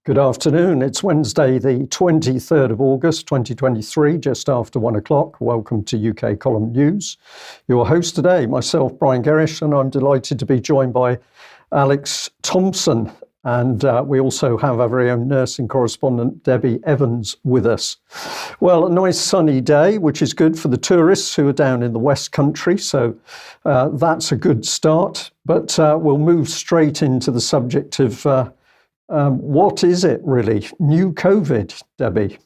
Good afternoon. It's Wednesday, the 23rd of August, 2023, just after 1 o'clock. Welcome to UK Column News. Your host today, myself, Brian Gerrish, and I'm delighted to be joined by Alex Thomson. And we also have our very own nursing correspondent, Debi Evans, with us. Well, a nice sunny day, which is good for the tourists who are down in the West Country. So that's a good start. But we'll move straight into the subject of what is it really? New COVID, Debi?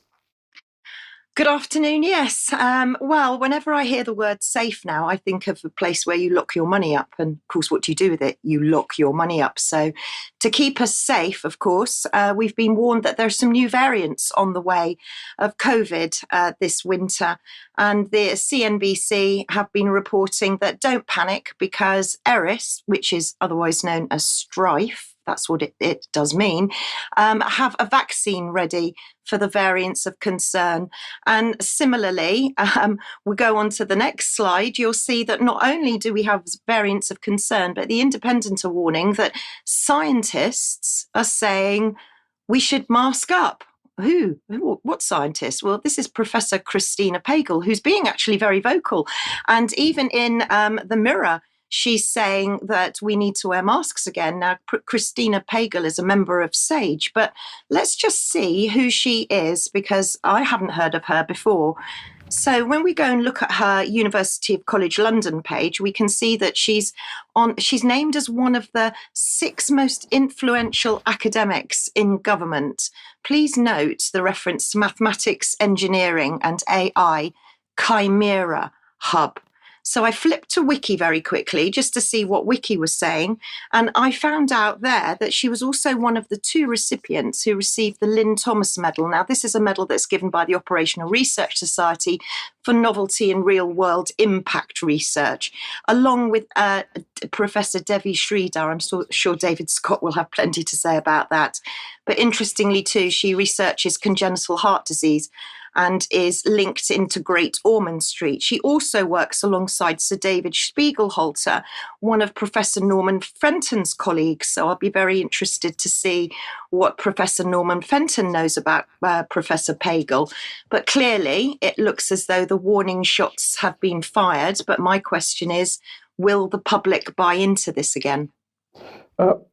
Good afternoon, yes. Well, whenever I hear the word safe now, I think of a place where you lock your money up. And of course, what do you do with it? You lock your money up. So to keep us safe, of course, we've been warned that there are some new variants on the way of COVID this winter. And the CNBC have been reporting that don't panic because Gerrish, which is otherwise known as strife, that's what it does mean, have a vaccine ready for the variants of concern. And similarly, we go on to the next slide, you'll see that not only do we have variants of concern, but the Independent are warning that scientists are saying we should mask up. Who? What scientists? Well, this is Professor Christina Pagel, who's being actually very vocal. And even in the Mirror, she's saying that we need to wear masks again. Now, Christina Pagel is a member of SAGE, but let's just see who she is, because I haven't heard of her before. So when we go and look at her University of College London page, we can see that she's named as one of the 6 most influential academics in government. Please note the reference to mathematics, engineering and AI Chimera Hub. So I flipped to Wiki very quickly just to see what Wiki was saying. And I found out there that she was also one of the 2 recipients who received the Lynn-Thomas Medal. Now, this is a medal that's given by the Operational Research Society for novelty and real-world impact research, along with Professor Devi Sridhar. I'm sure David Scott will have plenty to say about that. But interestingly, too, she researches congenital heart disease and is linked into Great Ormond Street. She also works alongside Sir David Spiegelhalter, one of Professor Norman Fenton's colleagues. So I'll be very interested to see what Professor Norman Fenton knows about Professor Pagel. But clearly, it looks as though the warning shots have been fired. But my question is, will the public buy into this again?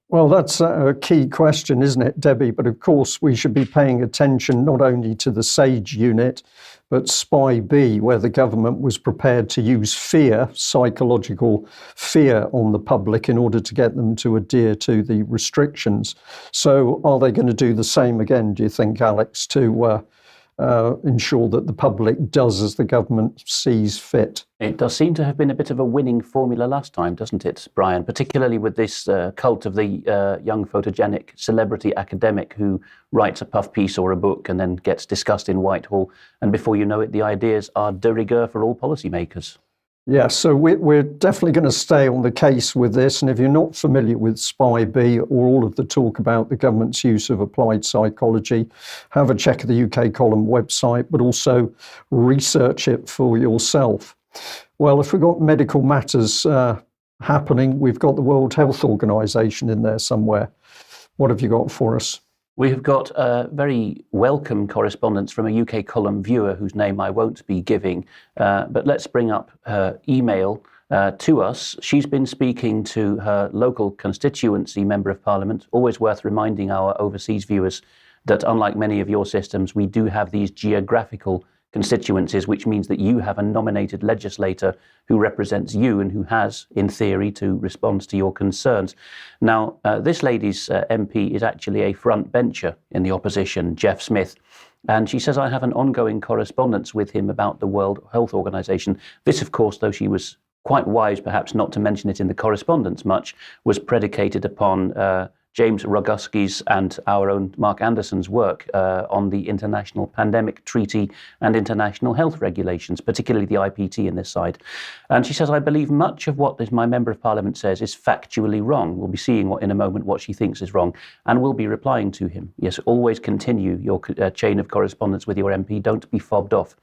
Well, that's a key question, isn't it, Debi? But of course, we should be paying attention not only to the SAGE unit, but Spy B, where the government was prepared to use fear, psychological fear on the public in order to get them to adhere to the restrictions. So are they going to do the same again, do you think, Alex, to ensure that the public does as the government sees fit? It does seem to have been a bit of a winning formula last time, doesn't it, Brian? Particularly with this cult of the young photogenic celebrity academic who writes a puff piece or a book and then gets discussed in Whitehall. And before you know it, the ideas are de rigueur for all policymakers. Yeah, so we're definitely going to stay on the case with this. And if you're not familiar with Spy B or all of the talk about the government's use of applied psychology, have a check of the UK Column website, but also research it for yourself. Well, if we've got medical matters happening, we've got the World Health Organization in there somewhere. What have you got for us? We have got a very welcome correspondence from a UK Column viewer whose name I won't be giving, but let's bring up her email to us. She's been speaking to her local constituency member of Parliament. Always worth reminding our overseas viewers that unlike many of your systems, we do have these geographical constituencies, which means that you have a nominated legislator who represents you and who has, in theory, to respond to your concerns. Now, this lady's MP is actually a front bencher in the opposition, Jeff Smith, and she says, I have an ongoing correspondence with him about the World Health Organization. This, of course, though she was quite wise perhaps not to mention it in the correspondence much, was predicated upon James Roguski's and our own Mark Anderson's work on the International Pandemic Treaty and international health regulations, particularly the IPT in this side. And she says, I believe much of what my Member of Parliament says is factually wrong. We'll be seeing in a moment what she thinks is wrong, and we'll be replying to him. Yes, always continue your chain of correspondence with your MP. Don't be fobbed off.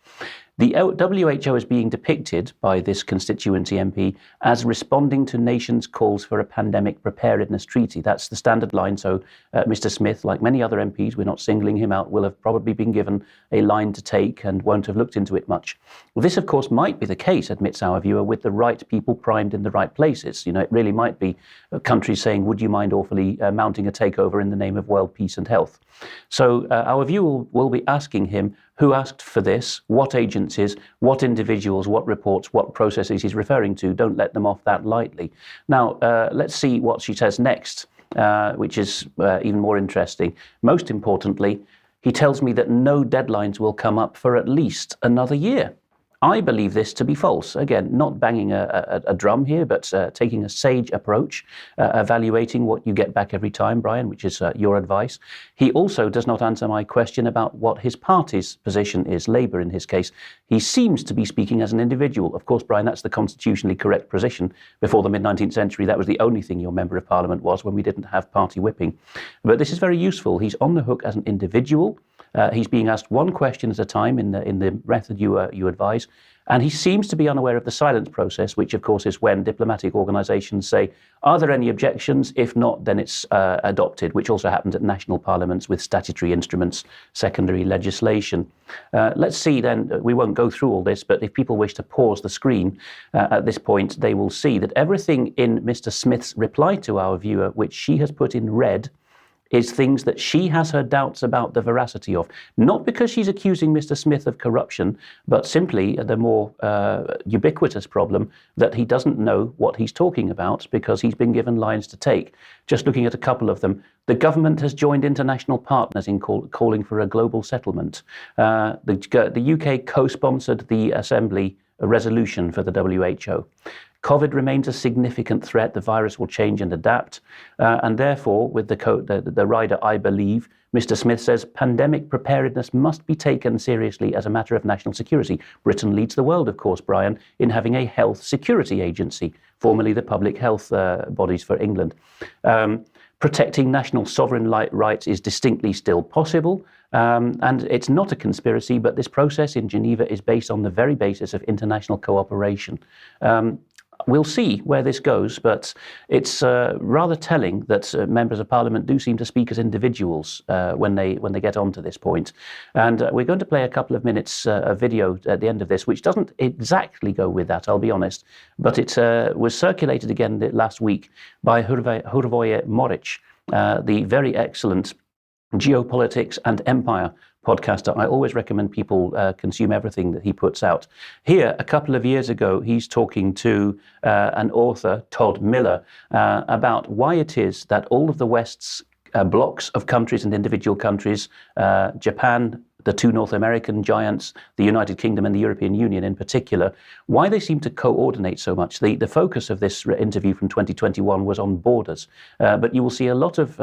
The WHO is being depicted by this constituency MP as responding to nations' calls for a pandemic preparedness treaty. That's the standard line. So Mr. Smith, like many other MPs, we're not singling him out, will have probably been given a line to take and won't have looked into it much. Well, this, of course, might be the case, admits our viewer, with the right people primed in the right places. It really might be countries saying, would you mind awfully mounting a takeover in the name of world peace and health? So our viewer will be asking him who asked for this, what agencies, what individuals, what reports, what processes he's referring to. Don't let them off that lightly. Now, let's see what she says next, which is even more interesting. Most importantly, he tells me that no deadlines will come up for at least another year. I believe this to be false. Again, not banging a drum here, but taking a sage approach, evaluating what you get back every time, Brian, which is your advice. He also does not answer my question about what his party's position is, Labour in his case. He seems to be speaking as an individual. Of course, Brian, that's the constitutionally correct position. Before the mid-19th century, that was the only thing your Member of Parliament was when we didn't have party whipping. But this is very useful. He's on the hook as an individual. He's being asked one question at a time in the method you advise, and he seems to be unaware of the silence process, which of course is when diplomatic organisations say, are there any objections? If not, then it's adopted, which also happens at national parliaments with statutory instruments, secondary legislation. Let's see then, we won't go through all this, but if people wish to pause the screen at this point, they will see that everything in Mr. Smith's reply to our viewer, which she has put in red, is things that she has her doubts about the veracity of. Not because she's accusing Mr. Smith of corruption, but simply the more ubiquitous problem that he doesn't know what he's talking about because he's been given lines to take. Just looking at a couple of them, the government has joined international partners in calling for a global settlement. The UK co-sponsored the Assembly a resolution for the WHO. COVID remains a significant threat. The virus will change and adapt. And therefore, with the rider, I believe, Mr. Smith says, pandemic preparedness must be taken seriously as a matter of national security. Britain leads the world, of course, Brian, in having a health security agency, formerly the public health bodies for England. Protecting national sovereign rights is distinctly still possible. And it's not a conspiracy, but this process in Geneva is based on the very basis of international cooperation. We'll see where this goes, but it's rather telling that members of Parliament do seem to speak as individuals when they get onto this point. And we're going to play a couple of minutes of video at the end of this, which doesn't exactly go with that, I'll be honest, but it was circulated again last week by Hrvoje Moric, the very excellent Geopolitics and Empire podcaster. I always recommend people consume everything that he puts out. Here, a couple of years ago, he's talking to an author, Todd Miller, about why it is that all of the West's blocks of countries and individual countries, Japan, the two North American giants, the United Kingdom and the European Union in particular, why they seem to coordinate so much. The focus of this interview from 2021 was on borders, but you will see a lot of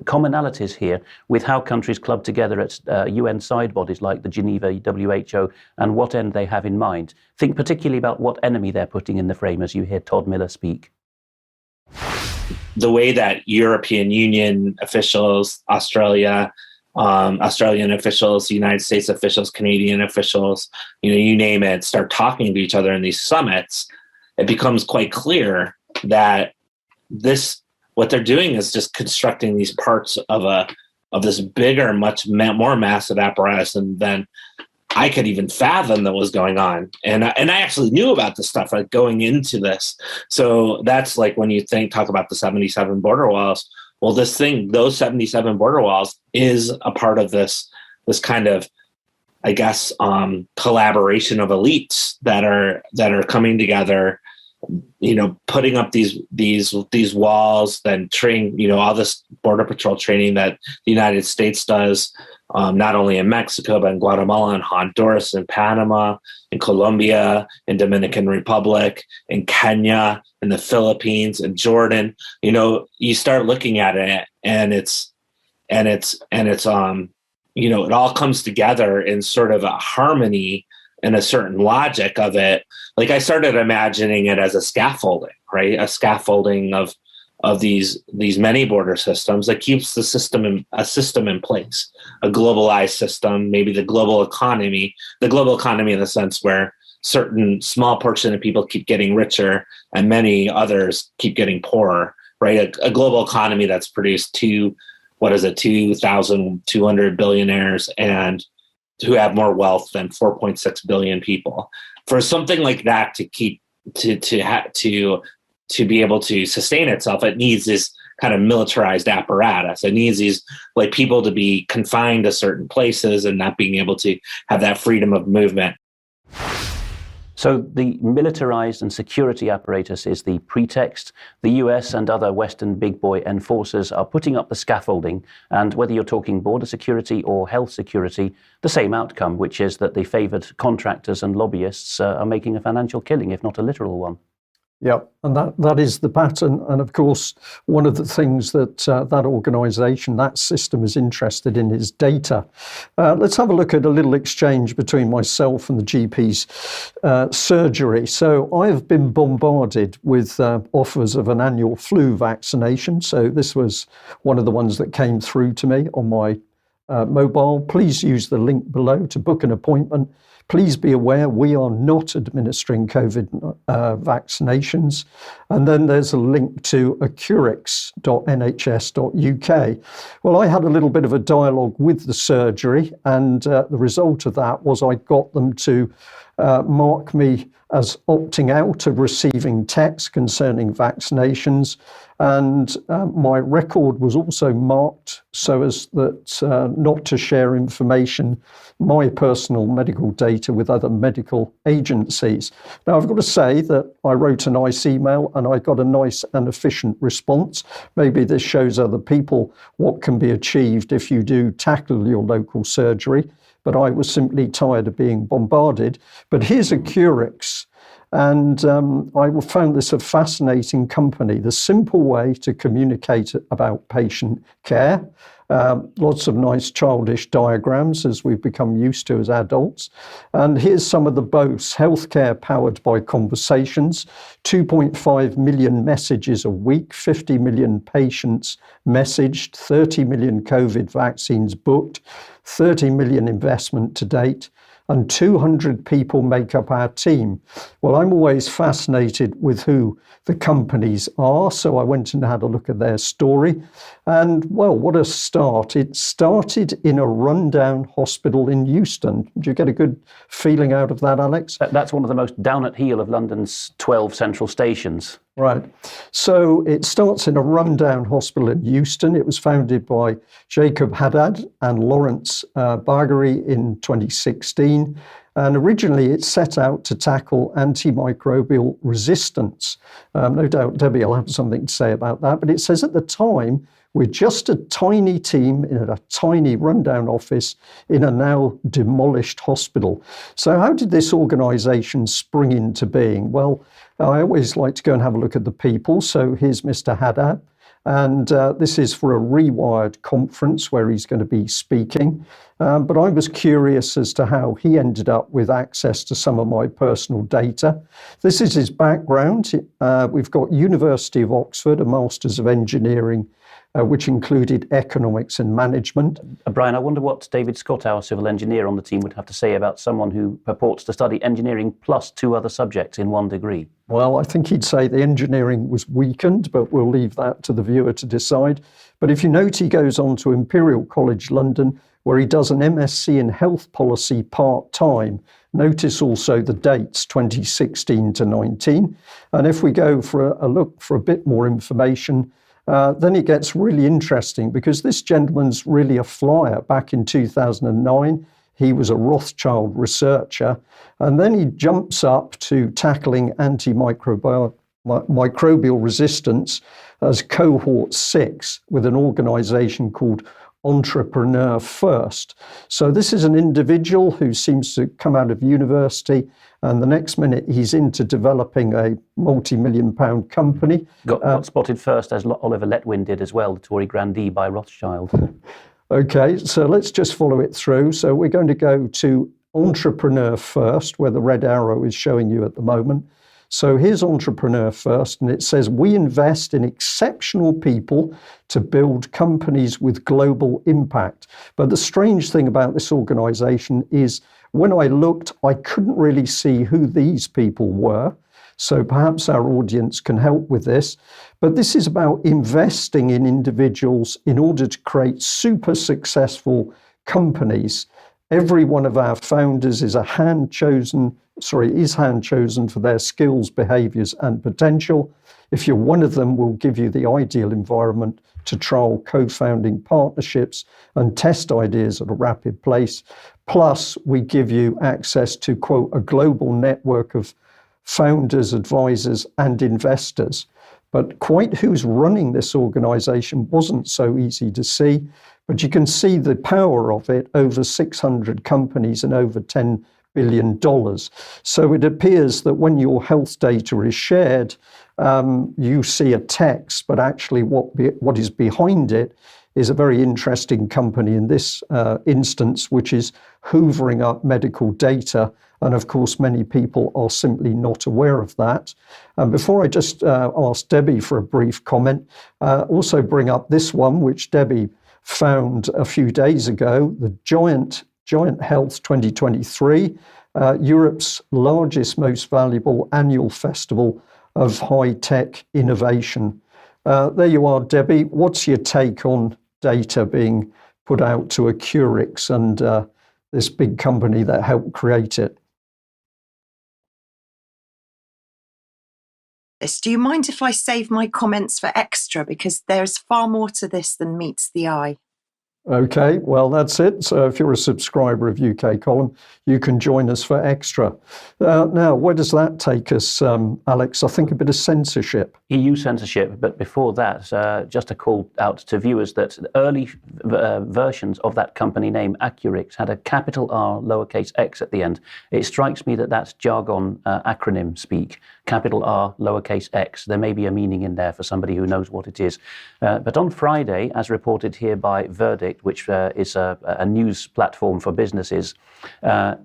commonalities here with how countries club together at UN side bodies like the Geneva WHO and what end they have in mind. Think particularly about what enemy they're putting in the frame as you hear Todd Miller speak. The way that European Union officials, Australian officials, United States officials, Canadian officials, you name it, start talking to each other in these summits, it becomes quite clear that what they're doing is just constructing these parts of this bigger, much more massive apparatus than I could even fathom that was going on. And I actually knew about this stuff going into this. So that's like when you talk about the 77 border walls. Well, those 77 border walls is a part of this kind of, I guess, collaboration of elites that are coming together, putting up these walls, then train, all this border patrol training that the United States does, not only in Mexico, but in Guatemala and Honduras and Panama and Colombia and Dominican Republic and Kenya and the Philippines and Jordan. You start looking at it and it all comes together in sort of a harmony and a certain logic of it. Like I started imagining it as a scaffolding, right? A scaffolding of of these many border systems that keeps a system in place, a globalized system, maybe the global economy in the sense where certain small portion of people keep getting richer and many others keep getting poorer, right? A global economy that's produced 2,200 billionaires and who have more wealth than 4.6 billion people. For something like that to keep to be able to sustain itself, it needs this kind of militarized apparatus. It needs these like people to be confined to certain places and not being able to have that freedom of movement. So the militarized and security apparatus is the pretext. The US and other Western big boy enforcers are putting up the scaffolding, and whether you're talking border security or health security, the same outcome, which is that the favored contractors and lobbyists are making a financial killing, if not a literal one. Yeah, and that is the pattern. And of course, one of the things that that organisation, that system is interested in is data. Let's have a look at a little exchange between myself and the GP's surgery. So I have been bombarded with offers of an annual flu vaccination. So this was one of the ones that came through to me on my mobile. Please use the link below to book an appointment. Please be aware we are not administering COVID vaccinations. And then there's a link to accurix.nhs.uk. Well, I had a little bit of a dialogue with the surgery, and the result of that was I got them to mark me as opting out of receiving texts concerning vaccinations. And my record was also marked so as that not to share information, my personal medical data, with other medical agencies. Now, I've got to say that I wrote a nice email and I got a nice and efficient response. Maybe this shows other people what can be achieved if you do tackle your local surgery. But I was simply tired of being bombarded. But here's Accurix. And I found this a fascinating company. The simple way to communicate about patient care. Lots of nice childish diagrams, as we've become used to as adults. And here's some of the boasts. Healthcare powered by conversations, 2.5 million messages a week, 50 million patients messaged, 30 million COVID vaccines booked, 30 million investment to date, and 200 people make up our team. Well, I'm always fascinated with who the companies are, so I went and had a look at their story. And, well, what a start. It started in a rundown hospital in Euston. Do you get a good feeling out of that, Alex? That's one of the most down at heel of London's 12 central stations. Right. So it starts in a rundown hospital in Euston. It was founded by Jacob Haddad and Lawrence Bargary in 2016. And originally it set out to tackle antimicrobial resistance. No doubt Debi will have something to say about that. But it says at the time, we're just a tiny team in a tiny rundown office in a now demolished hospital. So how did this organisation spring into being? Well, I always like to go and have a look at the people. So here's Mr. Haddad. And this is for a Rewired conference where he's going to be speaking. But I was curious as to how he ended up with access to some of my personal data. This is his background. We've got University of Oxford, a Masters of Engineering, which included economics and management. Brian, I wonder what David Scott, our civil engineer on the team, would have to say about someone who purports to study engineering plus 2 other subjects in 1 degree. Well, I think he'd say the engineering was weakened, but we'll leave that to the viewer to decide. But if you note, he goes on to Imperial College London, where he does an MSc in health policy part-time. Notice also the dates, 2016 to 19. And if we go for a look for a bit more information, then it gets really interesting because this gentleman's really a flyer. Back in 2009, he was a Rothschild researcher, and then he jumps up to tackling antimicrobial resistance as cohort 6 with an organisation called Entrepreneur First. So this is an individual who seems to come out of university, and the next minute he's into developing a multi-million-pound company. Got spotted first, as Oliver Letwin did as well, the Tory grandee by Rothschild. Okay, so let's just follow it through. So we're going to go to Entrepreneur First, where the red arrow is showing you at the moment. So here's Entrepreneur First, and it says, we invest in exceptional people to build companies with global impact. But the strange thing about this organization is when I looked, I couldn't really see who these people were. So perhaps our audience can help with this. But this is about investing in individuals in order to create super successful companies. Every one of our founders is hand chosen for their skills, behaviors, and potential. If you're one of them, we'll give you the ideal environment to trial co-founding partnerships and test ideas at a rapid pace. Plus, we give you access to, quote, a global network of founders, advisors, and investors. But quite who's running this organization wasn't so easy to see. But you can see the power of it, over 600 companies and over $10 billion. So it appears that when your health data is shared, you see a text, but actually what is behind it is a very interesting company in this instance, which is hoovering up medical data. And of course, many people are simply not aware of that. And before I just ask Debi for a brief comment, also bring up this one, which Debi found a few days ago, the Giant Health 2023, Europe's largest, most valuable annual festival of high-tech innovation. There you are, Debi. What's your take on data being put out to a Curix and this big company that helped create it? Do you mind if I save my comments for extra? Because there's far more to this than meets the eye. Okay, well, that's it. So if you're a subscriber of UK Column, you can join us for extra. Now, where does that take us, Alex? I think a bit of censorship. EU censorship, but before that, just a call out to viewers that early versions of that company name, Accurix, had a capital R, lowercase x at the end. It strikes me that that's jargon acronym speak. Capital R, lowercase x. There may be a meaning in there for somebody who knows what it is. But on Friday, as reported here by Verdict, which is a news platform for businesses,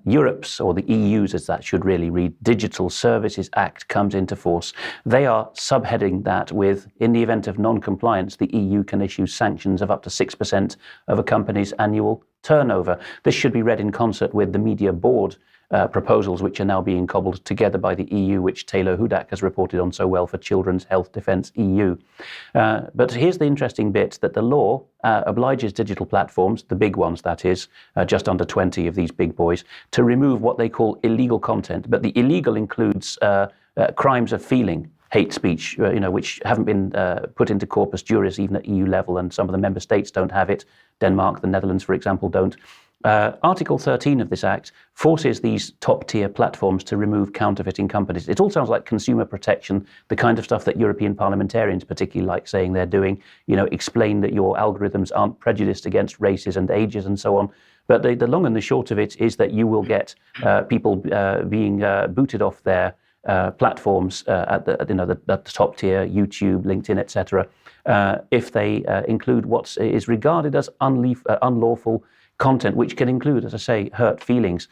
Europe's, or the EU's as that should really read, Digital Services Act comes into force. They are subheading that with, in the event of non-compliance, the EU can issue sanctions of up to 6% of a company's annual turnover. This should be read in concert with the media board proposals which are now being cobbled together by the EU, which Taylor Hudak has reported on so well for Children's Health Defence EU. But here's the interesting bit, that the law obliges digital platforms, the big ones that is, just under 20 of these big boys, to remove what they call illegal content. But the illegal includes crimes of feeling, hate speech, which haven't been put into corpus juris even at EU level, and some of the member states don't have it. Denmark, the Netherlands, for example, don't. Article 13 of this Act forces these top-tier platforms to remove counterfeiting companies. It all sounds like consumer protection, the kind of stuff that European parliamentarians particularly like saying they're doing, explain that your algorithms aren't prejudiced against races and ages and so on. But the long and the short of it is that you will get people being booted off their platforms at the top tier, YouTube, LinkedIn, etc., if they include what is regarded as unlawful content, which can include, as I say, hurt feelings.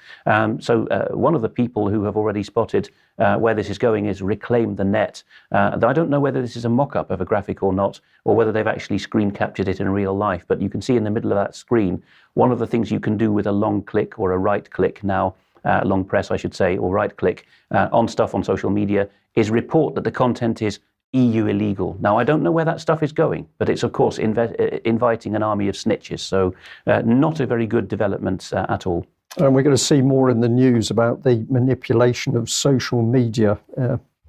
So one of the people who have already spotted where this is going is Reclaim the Net. Though I don't know whether this is a mock-up of a graphic or not, or whether they've actually screen captured it in real life. But you can see in the middle of that screen, one of the things you can do with a long click or a right click now, long press I should say, or right click on stuff on social media, is report that the content is EU illegal. Now, I don't know where that stuff is going, but it's, of course, inviting an army of snitches. So not a very good development at all. And we're going to see more in the news about the manipulation of social media.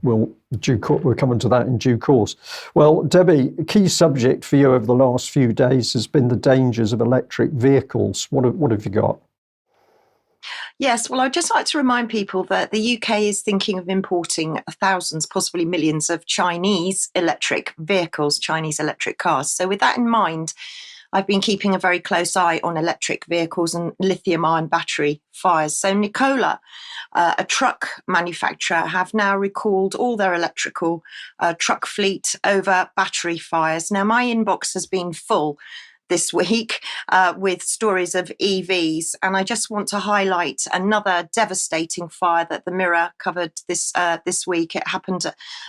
We're coming to that in due course. Well, Debi, a key subject for you over the last few days has been the dangers of electric vehicles. What have you got? Yes, well, I'd just like to remind people that the UK is thinking of importing thousands, possibly millions of Chinese electric vehicles, Chinese electric cars. So with that in mind, I've been keeping a very close eye on electric vehicles and lithium-ion battery fires. So Nikola, a truck manufacturer, have now recalled all their electrical truck fleet over battery fires. Now, my inbox has been full this week with stories of EVs. And I just want to highlight another devastating fire that the Mirror covered this week. It happened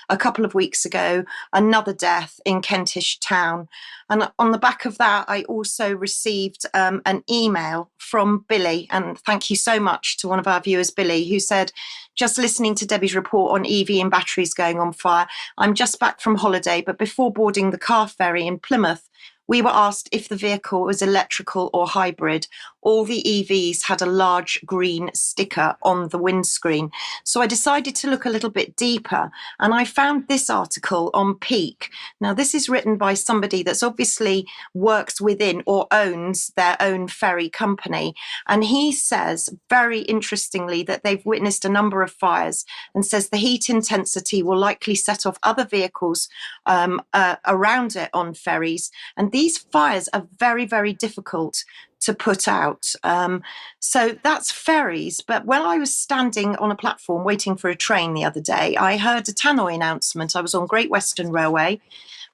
a couple of weeks ago, another death in Kentish Town. And on the back of that, I also received an email from Billy. And thank you so much to one of our viewers, Billy, who said, just listening to Debbie's report on EV and batteries going on fire. I'm just back from holiday, but before boarding the car ferry in Plymouth, we were asked if the vehicle was electrical or hybrid. All the EVs had a large green sticker on the windscreen. So I decided to look a little bit deeper, and I found this article on Peak. Now, this is written by somebody that's obviously works within or owns their own ferry company. And he says, very interestingly, that they've witnessed a number of fires, and says the heat intensity will likely set off other vehicles around it on ferries. And these fires are very, very difficult to put out. So that's ferries. But when I was standing on a platform waiting for a train the other day, I heard a tannoy announcement. I was on Great Western Railway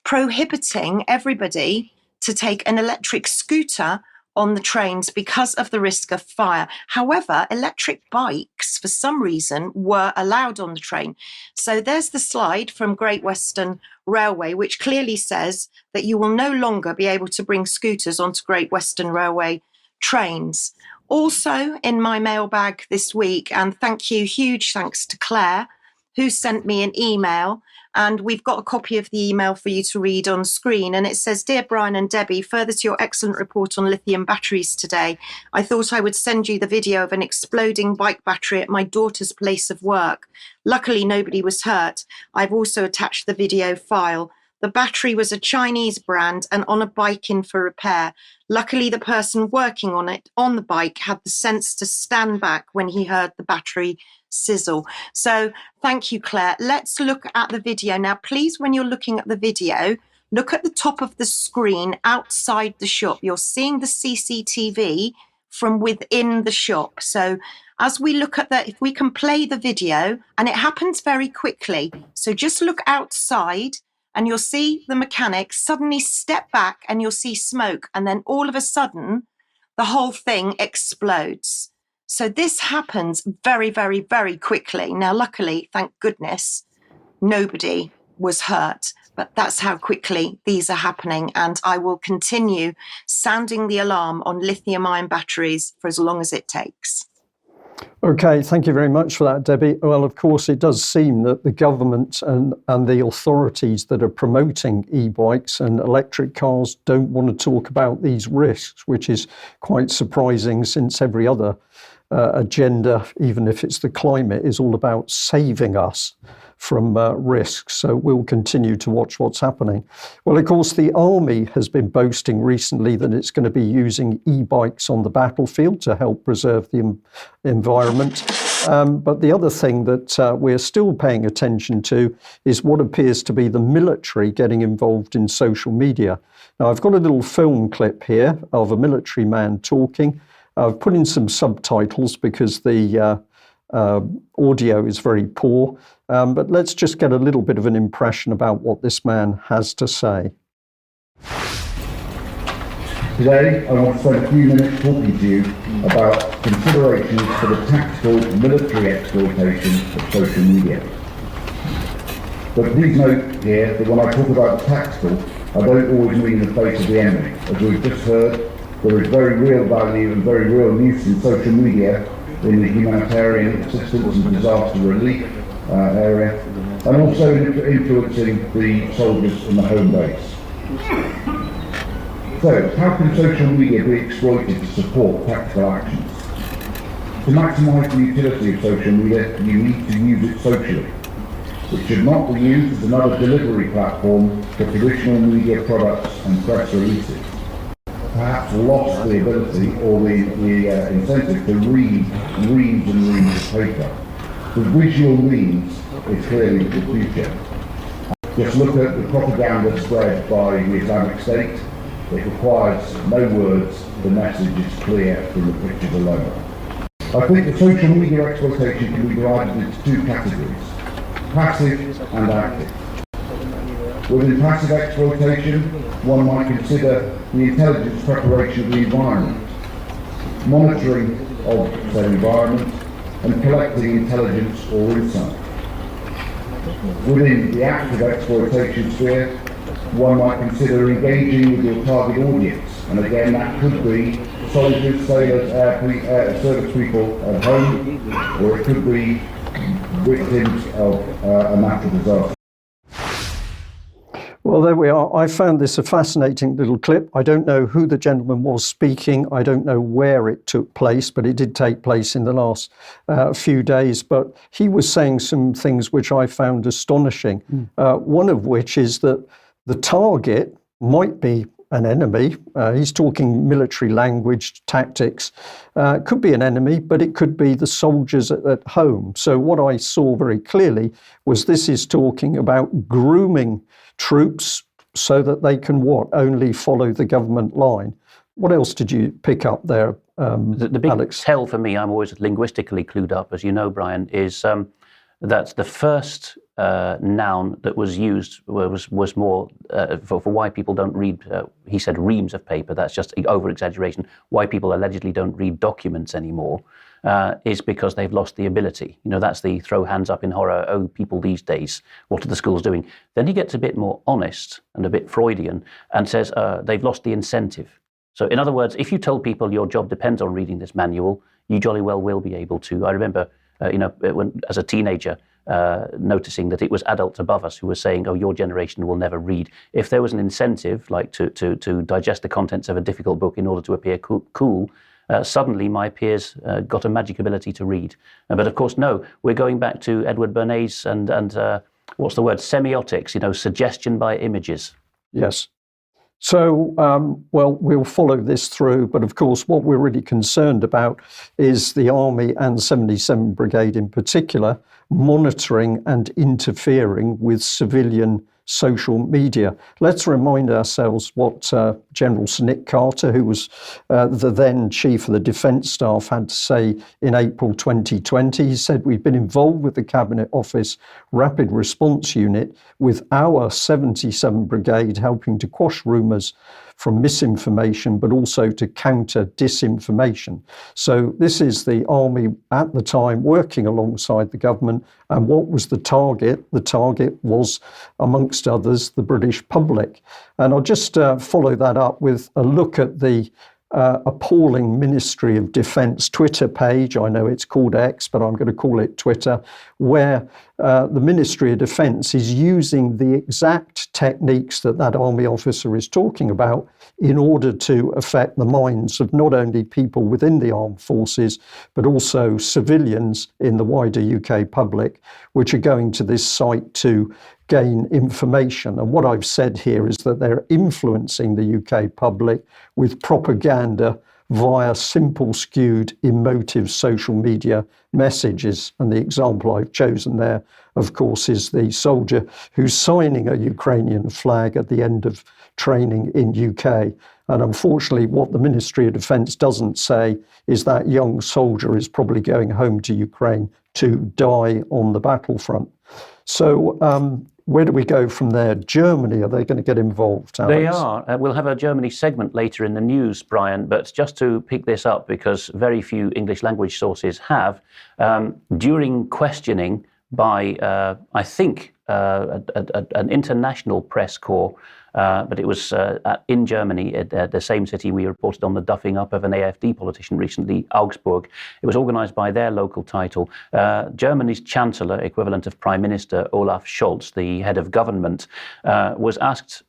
prohibiting everybody to take an electric scooter on the trains because of the risk of fire. However, electric bikes, for some reason, were allowed on the train. So there's the slide from Great Western Railway, which clearly says that you will no longer be able to bring scooters onto Great Western Railway trains. Also in my mailbag this week, and huge thanks to Claire, who sent me an email. And we've got a copy of the email for you to read on screen. And it says, Dear Brian and Debbie, further to your excellent report on lithium batteries today, I thought I would send you the video of an exploding bike battery at my daughter's place of work. Luckily, nobody was hurt. I've also attached the video file. The battery was a Chinese brand and on a bike in for repair. Luckily, the person working on it, on the bike, had the sense to stand back when he heard the battery sizzle. So thank you, Claire. Let's look at the video. Now, please, when you're looking at the video, look at the top of the screen outside the shop. You're seeing the CCTV from within the shop. So as we look at that, if we can play the video, and it happens very quickly. So just look outside and you'll see the mechanic suddenly step back and you'll see smoke. And then all of a sudden, the whole thing explodes. So this happens very, very, very quickly. Now, luckily, thank goodness, nobody was hurt. But that's how quickly these are happening. And I will continue sounding the alarm on lithium-ion batteries for as long as it takes. Okay, thank you very much for that, Debbie. Well, of course, it does seem that the government and the authorities that are promoting e-bikes and electric cars don't want to talk about these risks, which is quite surprising since every other agenda, even if it's the climate, is all about saving us from risks. So we'll continue to watch what's happening. Well, of course, the Army has been boasting recently that it's going to be using e-bikes on the battlefield to help preserve the environment. But the other thing that we're still paying attention to is what appears to be the military getting involved in social media. Now, I've got a little film clip here of a military man talking. I've put in some subtitles because the audio is very poor, but let's just get a little bit of an impression about what this man has to say. Today, I want to spend a few minutes talking to you about considerations for the tactical military exploitation of social media. But please note here that when I talk about the tactical, I don't always mean the face of the enemy. As we've just heard, there is very real value and very real use in social media in the humanitarian assistance and disaster relief area, and also influencing the soldiers in the home base. So, how can social media be exploited to support tactical actions? To maximise the utility of social media, you need to use it socially. It should not be used as another delivery platform for traditional media products and press releases. Perhaps lost the ability or the incentive to read reams and reams of paper. The visual means is clearly the future. Just look at the propaganda spread by the Islamic State. It requires no words, the message is clear from the pictures alone. I think the social media exploitation can be divided into two categories, passive and active. Within passive exploitation, one might consider the intelligence preparation of the environment, monitoring of their environment, and collecting intelligence or insight. Within the active exploitation sphere, one might consider engaging with your target audience, and again that could be soldiers, sailors, service people at home, or it could be victims of a natural disaster. Well, there we are. I found this a fascinating little clip. I don't know who the gentleman was speaking. I don't know where it took place, but it did take place in the last few days. But he was saying some things which I found astonishing. One of which is that the target might be an enemy. He's talking military language, tactics. Could be an enemy, but it could be the soldiers at home. So what I saw very clearly was this is talking about grooming troops so that they can only follow the government line. What else did you pick up there, the big Alex? tell for me, I'm always linguistically clued up, as you know, Brian, is that the first noun that was used was more for why people don't read, he said reams of paper, that's just over-exaggeration, why people allegedly don't read documents anymore, is because they've lost the ability. You know, that's the throw hands up in horror, oh, people these days, what are the schools doing? Then he gets a bit more honest and a bit Freudian and says they've lost the incentive. So in other words, if you told people your job depends on reading this manual, you jolly well will be able to. I remember, when as a teenager, noticing that it was adults above us who were saying, oh, your generation will never read. If there was an incentive, like to digest the contents of a difficult book in order to appear cool, suddenly my peers got a magic ability to read. But of course, no, we're going back to Edward Bernays and what's the word, semiotics, suggestion by images. Yes. So, we'll follow this through, but of course what we're really concerned about is the Army and 77 Brigade in particular monitoring and interfering with civilian social media. Let's remind ourselves what General Sir Nick Carter, who was the then Chief of the Defence Staff, had to say in April 2020. He said, we've been involved with the Cabinet Office Rapid Response Unit with our 77 Brigade helping to quash rumours from misinformation, but also to counter disinformation. So this is the Army at the time working alongside the government. And what was the target? The target was, amongst others, the British public. And I'll just follow that up with a look at the appalling Ministry of Defence Twitter page. I know it's called X, but I'm going to call it Twitter, where the Ministry of Defence is using the exact techniques that Army officer is talking about in order to affect the minds of not only people within the armed forces, but also civilians in the wider UK public, which are going to this site to gain information. And what I've said here is that they're influencing the UK public with propaganda via simple, skewed, emotive social media messages. And the example I've chosen there, of course, is the soldier who's signing a Ukrainian flag at the end of training in UK. And unfortunately, what the Ministry of Defence doesn't say is that young soldier is probably going home to Ukraine to die on the battlefront. So where do we go from there? Germany, are they going to get involved, Alex? They are. We'll have a Germany segment later in the news, Brian, but just to pick this up, because very few English language sources have, during questioning by, I think, an international press corps, but it was in Germany, at the same city we reported on the duffing up of an AfD politician recently, Augsburg. It was organised by their local title. Germany's Chancellor, equivalent of Prime Minister Olaf Scholz, the head of government, was asked,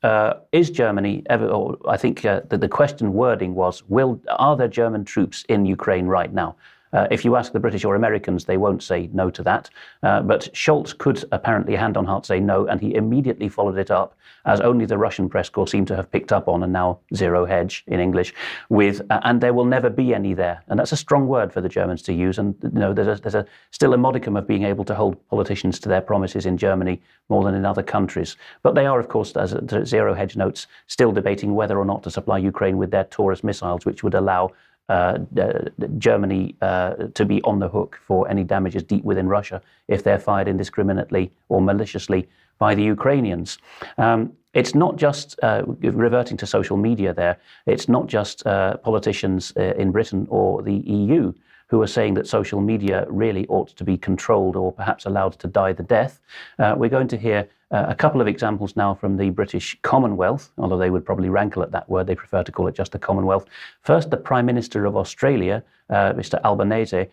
is Germany ever, or I think the question wording was, are there German troops in Ukraine right now? If you ask the British or Americans, they won't say no to that. But Scholz could apparently hand on heart say no, and he immediately followed it up, as only the Russian press corps seem to have picked up on, and now zero hedge in English, with, and there will never be any there. And that's a strong word for the Germans to use. And there's still a modicum of being able to hold politicians to their promises in Germany more than in other countries. But they are, of course, as zero hedge notes, still debating whether or not to supply Ukraine with their Taurus missiles, which would allow Germany to be on the hook for any damages deep within Russia if they're fired indiscriminately or maliciously by the Ukrainians. It's not just, reverting to social media there, it's not just politicians in Britain or the EU who are saying that social media really ought to be controlled or perhaps allowed to die the death. We're going to hear a couple of examples now from the British Commonwealth, although they would probably rankle at that word. They prefer to call it just the Commonwealth. First, the Prime Minister of Australia, Mr. Albanese,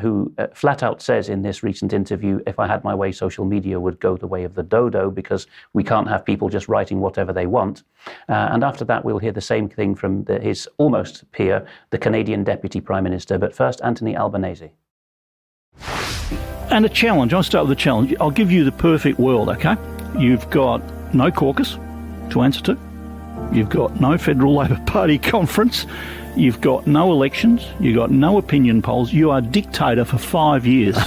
who flat out says in this recent interview, if I had my way, social media would go the way of the dodo because we can't have people just writing whatever they want. And after that, we'll hear the same thing from his almost peer, the Canadian Deputy Prime Minister. But first, Anthony Albanese. And a challenge. I'll start with a challenge. I'll give you the perfect world, okay? You've got no caucus to answer to. You've got no Federal Labor Party conference. You've got no elections. You've got no opinion polls. You are dictator for 5 years.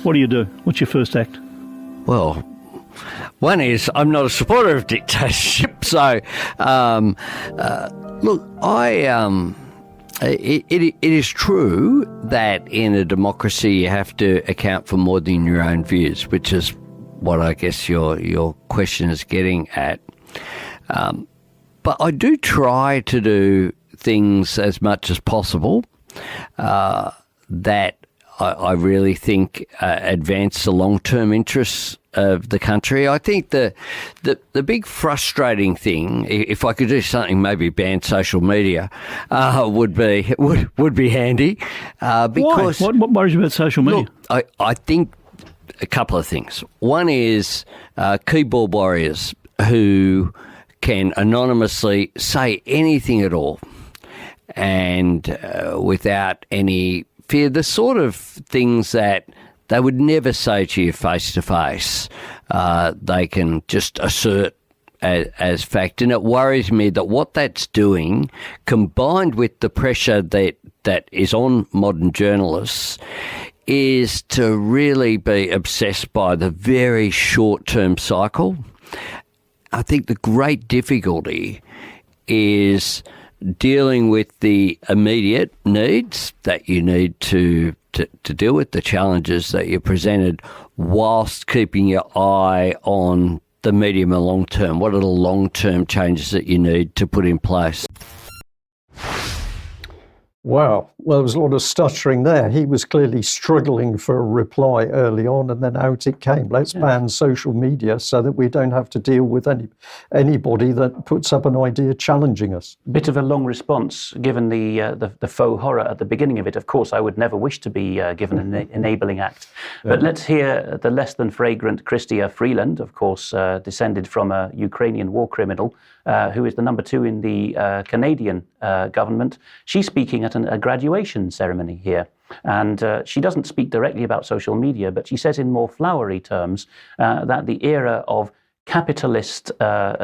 What do? What's your first act? Well, one is I'm not a supporter of dictatorship. So, look, It is true that in a democracy you have to account for more than your own views, which is what I guess your question is getting at. But I do try to do things as much as possible that I really think advance the long-term interests of the country. I think the big frustrating thing, if I could do something, maybe ban social media, would be handy. Because why? What worries you about social media? Look, I think a couple of things. One is keyboard warriors who can anonymously say anything at all and without any fear, the sort of things that they would never say to you face to face, they can just assert as fact. And it worries me that what that's doing, combined with the pressure that is on modern journalists, is to really be obsessed by the very short-term cycle. I think the great difficulty is dealing with the immediate needs that you need to deal with, the challenges that you're presented, whilst keeping your eye on the medium and long term. What are the long-term changes that you need to put in place? Wow. Well, there was a lot of stuttering there. He was clearly struggling for a reply early on, and then out it came. Let's ban social media so that we don't have to deal with anybody that puts up an idea challenging us. Bit of a long response, given the faux horror at the beginning of it. Of course, I would never wish to be given an enabling act. But let's hear the less than fragrant Chrystia Freeland, of course, descended from a Ukrainian war criminal, who is the number 2 in the Canadian government. She's speaking at a graduation ceremony here. And she doesn't speak directly about social media, but she says in more flowery terms that the era of capitalist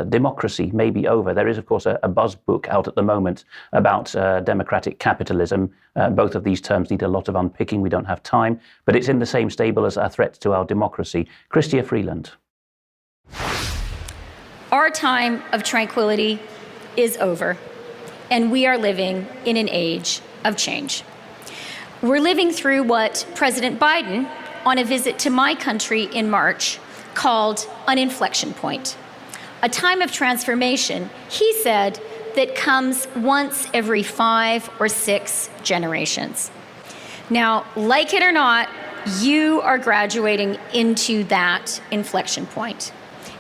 democracy may be over. There is, of course, a buzz book out at the moment about democratic capitalism. Both of these terms need a lot of unpicking. We don't have time, but it's in the same stable as a threat to our democracy. Chrystia Freeland. Our time of tranquility is over, and we are living in an age of change. We're living through what President Biden, on a visit to my country in March, called an inflection point. A time of transformation, he said, that comes once every 5 or 6 generations. Now, like it or not, you are graduating into that inflection point.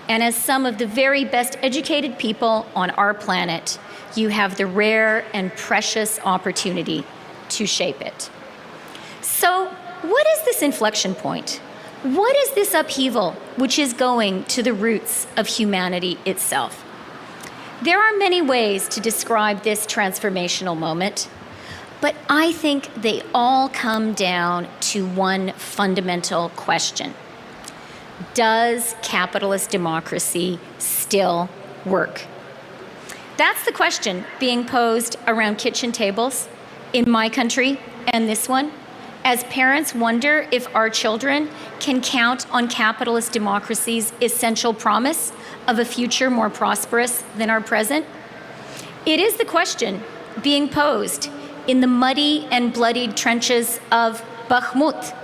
And as some of the very best educated people on our planet, you have the rare and precious opportunity to shape it. So, what is this inflection point? What is this upheaval which is going to the roots of humanity itself? There are many ways to describe this transformational moment, but I think they all come down to one fundamental question. Does capitalist democracy still work? That's the question being posed around kitchen tables in my country and this one, as parents wonder if our children can count on capitalist democracy's essential promise of a future more prosperous than our present. It is the question being posed in the muddy and bloodied trenches of Bakhmut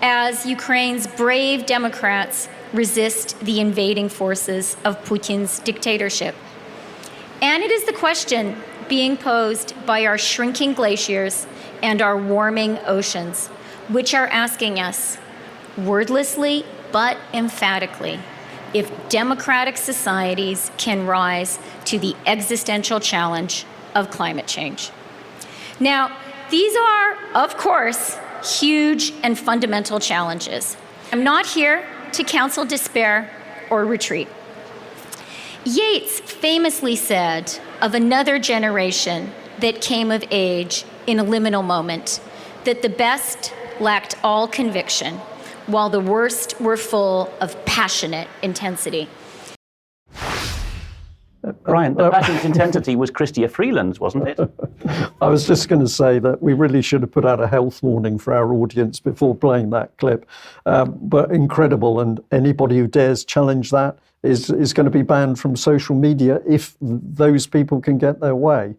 as Ukraine's brave Democrats resist the invading forces of Putin's dictatorship. And it is the question being posed by our shrinking glaciers and our warming oceans, which are asking us, wordlessly but emphatically, if democratic societies can rise to the existential challenge of climate change. Now, these are, of course, huge and fundamental challenges. I'm not here to counsel despair or retreat. Yeats famously said of another generation that came of age in a liminal moment that the best lacked all conviction, while the worst were full of passionate intensity. Brian, the passionate intensity was Chrystia Freeland's, wasn't it? I was just going to say that we really should have put out a health warning for our audience before playing that clip. But incredible, and anybody who dares challenge that is going to be banned from social media if those people can get their way.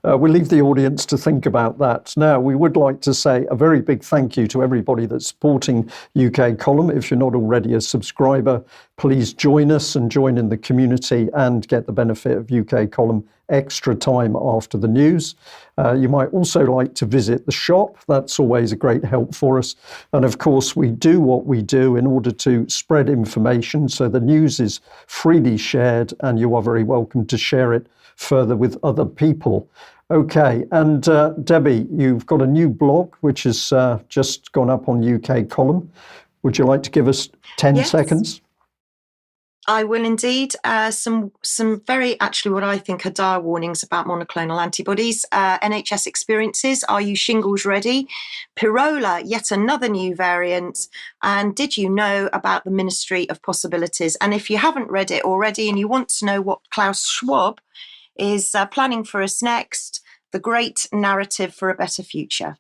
We'll leave the audience to think about that. Now, we would like to say a very big thank you to everybody that's supporting UK Column. If you're not already a subscriber, please join us and join in the community and get the benefit of UK Column extra time after the news. You might also like to visit the shop. That's always a great help for us. And of course, we do what we do in order to spread information. So the news is freely shared and you are very welcome to share it further with other people. Okay, and Debi, you've got a new blog which has just gone up on UK Column. Would you like to give us 10 seconds? I will indeed. Some very, actually, what I think are dire warnings about monoclonal antibodies. NHS experiences. Are you shingles ready? Pirola, yet another new variant. And did you know about the Ministry of Possibilities? And if you haven't read it already and you want to know what Klaus Schwab is planning for us next, the great narrative for a better future.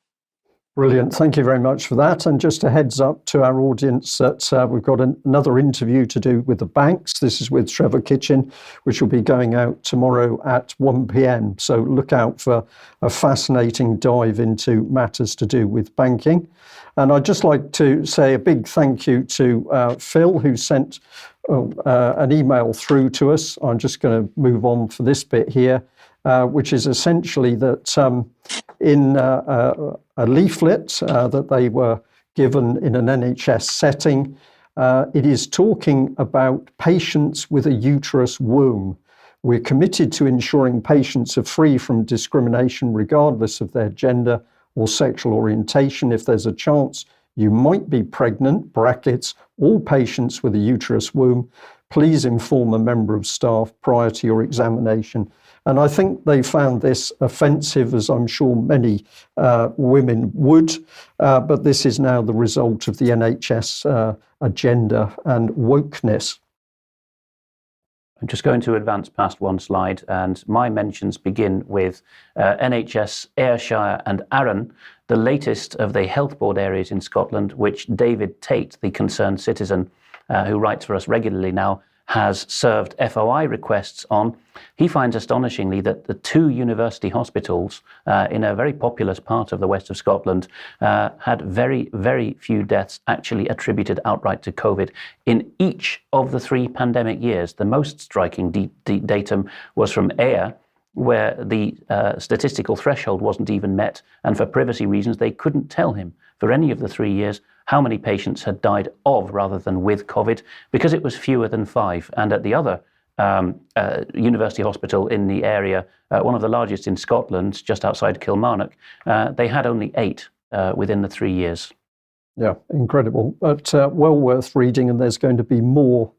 Brilliant. Thank you very much for that. And just a heads up to our audience that we've got another interview to do with the banks. This is with Trevor Kitchen, which will be going out tomorrow at 1 p.m. So look out for a fascinating dive into matters to do with banking. And I'd just like to say a big thank you to Phil, who sent an email through to us. I'm just going to move on for this bit here, which is essentially that in a leaflet that they were given in an NHS setting, it is talking about patients with a uterus womb. We're committed to ensuring patients are free from discrimination regardless of their gender or sexual orientation. If there's a chance you might be pregnant, brackets, all patients with a uterus womb, please inform a member of staff prior to your examination. And I think they found this offensive, as I'm sure many women would, but this is now the result of the NHS agenda and wokeness. I'm just going to advance past one slide, and my mentions begin with NHS, Ayrshire and Arran, the latest of the health board areas in Scotland, which David Tate, the concerned citizen who writes for us regularly now, has served FOI requests on. He finds astonishingly that the two university hospitals in a very populous part of the west of Scotland had very, very few deaths actually attributed outright to COVID in each of the 3 pandemic years. The most striking datum was from Ayr, where the statistical threshold wasn't even met, and for privacy reasons they couldn't tell him for any of the 3 years how many patients had died of rather than with COVID, because it was fewer than 5. And at the other university hospital in the area, one of the largest in Scotland, just outside Kilmarnock, they had only 8 within the 3 years. Yeah, incredible, but well worth reading. And there's going to be more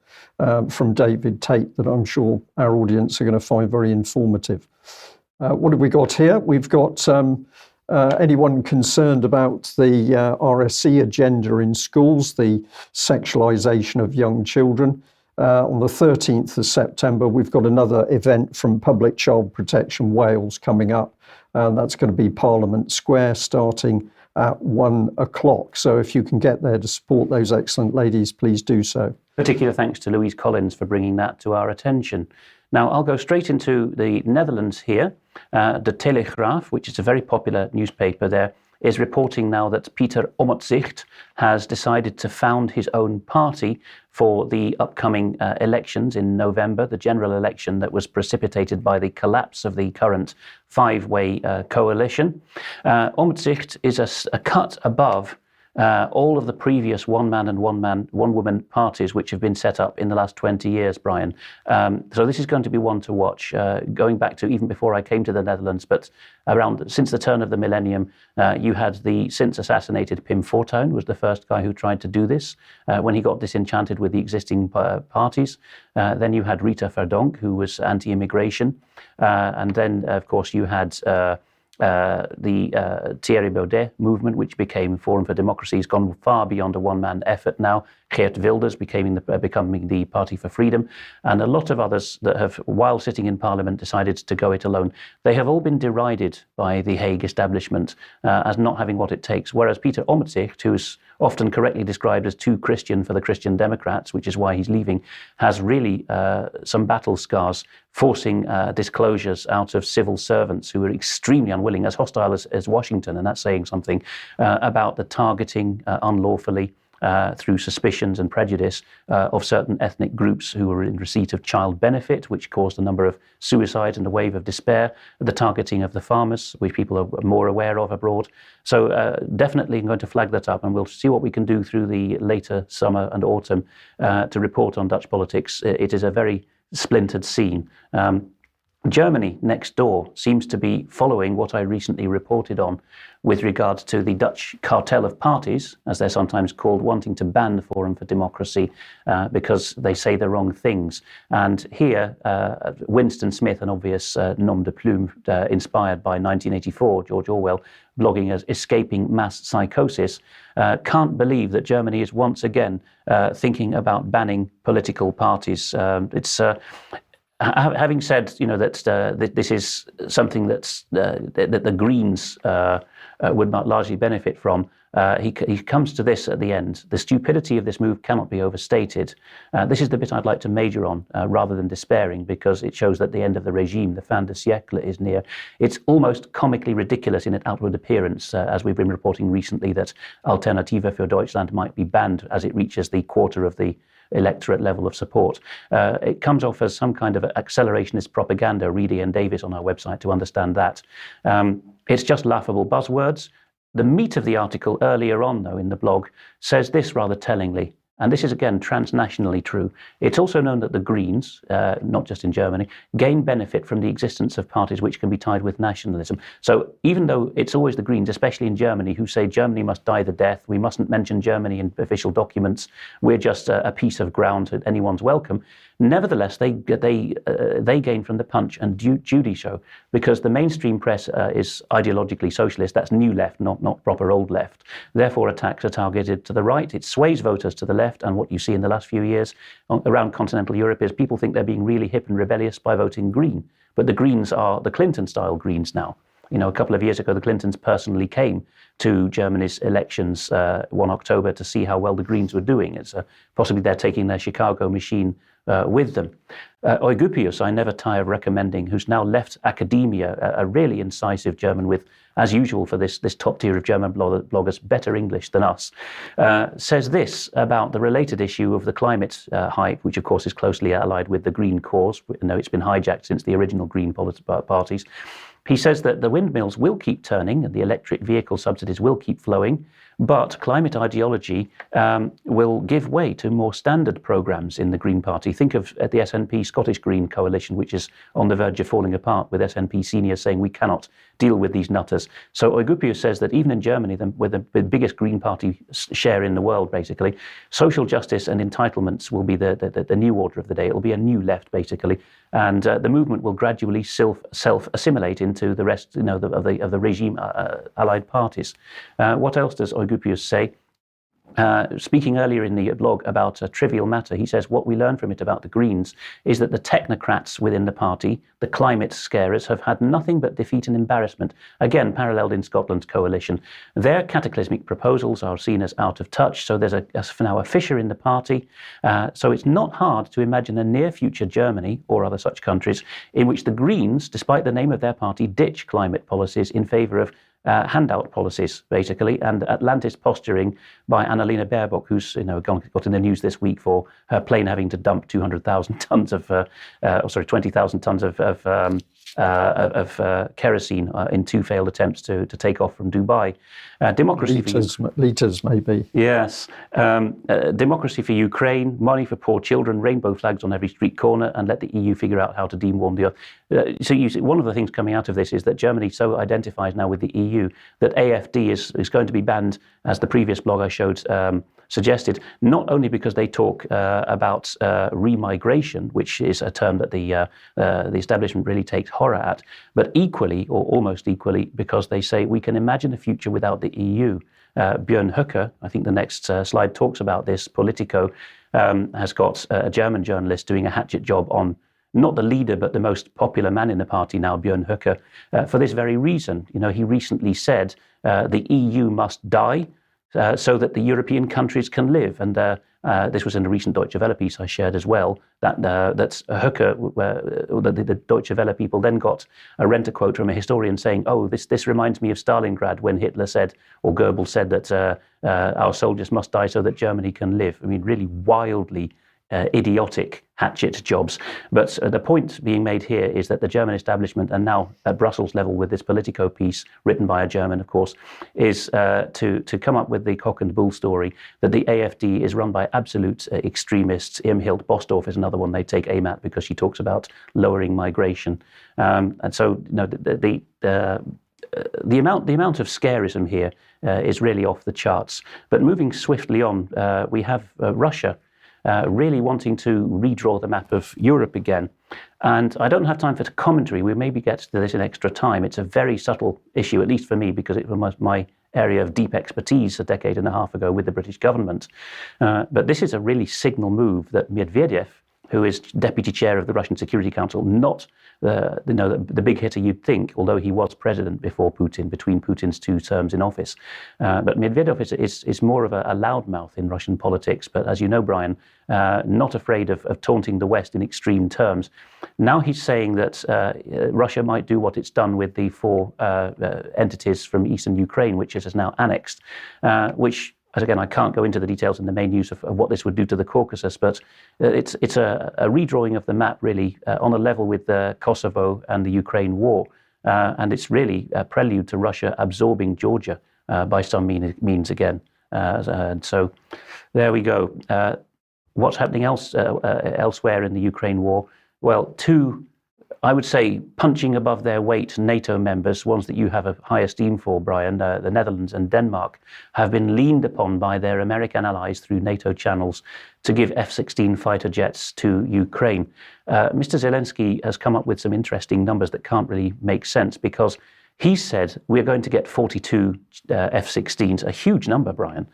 from David Tate that I'm sure our audience are going to find very informative. What have we got here? We've got anyone concerned about the RSE agenda in schools, the sexualisation of young children. On the 13th of September, we've got another event from Public Child Protection Wales coming up. That's going to be Parliament Square starting at 1 o'clock. So if you can get there to support those excellent ladies, please do so. Particular thanks to Louise Collins for bringing that to our attention. Now, I'll go straight into the Netherlands here. De Telegraaf, which is a very popular newspaper there, is reporting now that Pieter Omtzigt has decided to found his own party for the upcoming elections in November, the general election that was precipitated by the collapse of the current five-way coalition. Omtzigt is a cut above all of the previous one-man and one-woman parties which have been set up in the last 20 years, Brian. So this is going to be one to watch, going back to even before I came to the Netherlands, but since the turn of the millennium, you had the since assassinated Pim Fortuyn was the first guy who tried to do this when he got disenchanted with the existing parties. Then you had Rita Verdonk, who was anti-immigration. And then, of course, you had the Thierry Baudet movement, which became Forum for Democracy, has gone far beyond a one-man effort now. Geert Wilders becoming the Party for Freedom, and a lot of others that have, while sitting in Parliament, decided to go it alone. They have all been derided by the Hague establishment as not having what it takes, whereas Pieter Omtzigt, who's often correctly described as too Christian for the Christian Democrats, which is why he's leaving, has really some battle scars, forcing disclosures out of civil servants who are extremely unwilling, as hostile as Washington, and that's saying something about the targeting unlawfully through suspicions and prejudice of certain ethnic groups who were in receipt of child benefit, which caused a number of suicides and a wave of despair, the targeting of the farmers, which people are more aware of abroad. So definitely I'm going to flag that up, and we'll see what we can do through the later summer and autumn to report on Dutch politics. It is a very splintered scene. Germany next door seems to be following what I recently reported on with regards to the Dutch cartel of parties, as they're sometimes called, wanting to ban the Forum for Democracy because they say the wrong things. And here, Winston Smith, an obvious nom de plume inspired by 1984, George Orwell, blogging as Escaping Mass Psychosis, can't believe that Germany is once again thinking about banning political parties. Having said, that this is something that the Greens would not largely benefit from, he comes to this at the end. The stupidity of this move cannot be overstated. This is the bit I'd like to major on, rather than despairing, because it shows that the end of the regime, the fin de siècle, is near. It's almost comically ridiculous in its outward appearance, as we've been reporting recently, that Alternative für Deutschland might be banned as it reaches the quarter of the electorate level of support. It comes off as some kind of accelerationist propaganda. Reed Ian Davis on our website to understand that. It's just laughable buzzwords. The meat of the article earlier on, though, in the blog, says this rather tellingly, and this is, again, transnationally true. It's also known that the Greens, not just in Germany, gain benefit from the existence of parties which can be tied with nationalism. So even though it's always the Greens, especially in Germany, who say Germany must die the death, we mustn't mention Germany in official documents, we're just a piece of ground at anyone's welcome, nevertheless, they gain from the punch and Judy show, because the mainstream press is ideologically socialist. That's new left, not proper old left. Therefore, attacks are targeted to the right. It sways voters to the left. And what you see in the last few years around continental Europe is people think they're being really hip and rebellious by voting Green. But the Greens are the Clinton-style Greens now. A couple of years ago, the Clintons personally came to Germany's elections 1 October to see how well the Greens were doing. It's possibly they're taking their Chicago machine with them. Eugupius, I never tire of recommending, who's now left academia, a really incisive German with, as usual for this top tier of German bloggers, better English than us, says this about the related issue of the climate hype, which of course is closely allied with the Green cause. We know it's been hijacked since the original Green parties. He says that the windmills will keep turning and the electric vehicle subsidies will keep flowing, but climate ideology will give way to more standard programmes in the Green Party. Think of the SNP Scottish Green coalition, which is on the verge of falling apart, with SNP seniors saying we cannot deal with these nutters. So Eugupius says that even in Germany, with the biggest Green Party share in the world, basically, social justice and entitlements will be the new order of the day. It will be a new left, basically, and the movement will gradually self-assimilate into the rest, of the regime allied parties. What else does Eugupius say? Speaking earlier in the blog about a trivial matter, he says what we learn from it about the Greens is that the technocrats within the party, the climate scarers, have had nothing but defeat and embarrassment, again paralleled in Scotland's coalition. Their cataclysmic proposals are seen as out of touch, so there's now a fissure in the party. So it's not hard to imagine a near future Germany or other such countries in which the Greens, despite the name of their party, ditch climate policies in favour of handout policies, basically, and Atlantist posturing by Annalena Baerbock, who's got in the news this week for her plane having to dump 200,000 tons of, 20,000 tons of kerosene in two failed attempts to take off from Dubai. Democracy liters, maybe. Yes. Democracy for Ukraine, money for poor children, rainbow flags on every street corner, and let the EU figure out how to dewarm the earth. So you see, one of the things coming out of this is that Germany so identifies now with the EU that AfD is going to be banned, as the previous blog I showed suggested, not only because they talk about remigration, which is a term that the establishment really takes horror at, but equally, or almost equally, because they say we can imagine a future without the EU. Björn Höcke, I think the next slide talks about this, Politico, has got a German journalist doing a hatchet job on not the leader, but the most popular man in the party now, Björn Höcke, for this very reason. He recently said the EU must die so that the European countries can live. And this was in a recent Deutsche Welle piece I shared as well, that Höcke, the Deutsche Welle people then got a rent-a-quote from a historian saying, oh, this reminds me of Stalingrad when Hitler said, or Goebbels said that our soldiers must die so that Germany can live. I mean, really wildly idiotic hatchet jobs. But the point being made here is that the German establishment, and now at Brussels level with this Politico piece, written by a German, of course, is to come up with the cock and bull story that the AfD is run by absolute extremists. Imhild Bosdorf is another one they take aim at because she talks about lowering migration. And so, the amount of scarism here is really off the charts. But moving swiftly on, we have Russia really wanting to redraw the map of Europe again. And I don't have time for the commentary. We maybe get to this in extra time. It's a very subtle issue, at least for me, because it was my area of deep expertise a decade and a half ago with the British government. But this is a really signal move that Medvedev, who is deputy chair of the Russian Security Council, not the big hitter you'd think, although he was president before Putin, between Putin's two terms in office. But Medvedev is more of a loudmouth in Russian politics, but as you know, Brian, not afraid of taunting the West in extreme terms. Now he's saying that Russia might do what it's done with the four entities from eastern Ukraine, which it has now annexed, which, as again, I can't go into the details in the main news of what this would do to the Caucasus, but it's a redrawing of the map, really, on a level with Kosovo and the Ukraine war. And it's really a prelude to Russia absorbing Georgia by some means again. And so there we go. What's happening elsewhere in the Ukraine war? Well, two, I would say, punching above their weight NATO members, ones that you have a high esteem for, Brian, the Netherlands and Denmark, have been leaned upon by their American allies through NATO channels to give F-16 fighter jets to Ukraine. Mr. Zelensky has come up with some interesting numbers that can't really make sense, because he said we're going to get 42 F-16s, a huge number, Brian,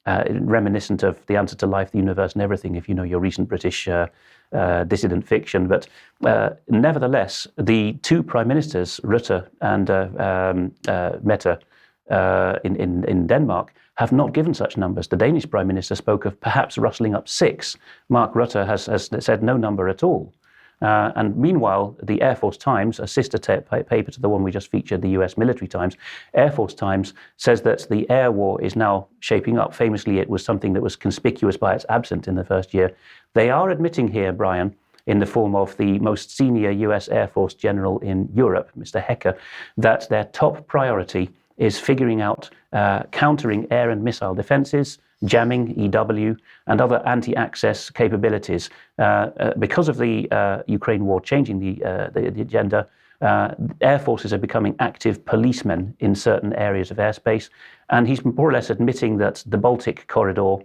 reminiscent of The Answer to Life, the Universe and Everything, if you know your recent British dissident fiction. But nevertheless, the two prime ministers, Rutte and Mette, in Denmark, have not given such numbers. The Danish prime minister spoke of perhaps rustling up 6. Mark Rutte has said no number at all. And meanwhile, the Air Force Times, a sister paper to the one we just featured, the US Military Times, Air Force Times says that the air war is now shaping up. Famously, it was something that was conspicuous by its absence in the first year. They are admitting here, Brian, in the form of the most senior US Air Force general in Europe, Mr. Hecker, that their top priority is figuring out countering air and missile defenses, jamming, EW, and other anti-access capabilities. Because of the Ukraine war changing the agenda, air forces are becoming active policemen in certain areas of airspace. And he's more or less admitting that the Baltic corridor,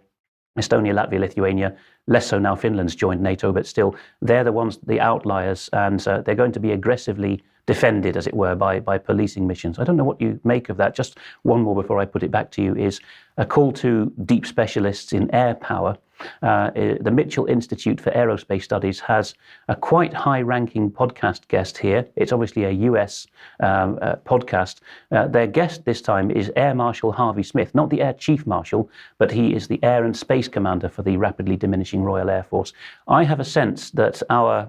Estonia, Latvia, Lithuania, less so now Finland's joined NATO, but still, they're the ones, the outliers, and they're going to be aggressively defended, as it were, by policing missions. I don't know what you make of that. Just one more before I put it back to you is a call to deep specialists in air power. The Mitchell Institute for Aerospace Studies has a quite high-ranking podcast guest here. It's obviously a US podcast. Their guest this time is Air Marshal Harvey Smith, not the Air Chief Marshal, but he is the Air and Space Commander for the rapidly diminishing Royal Air Force. I have a sense that our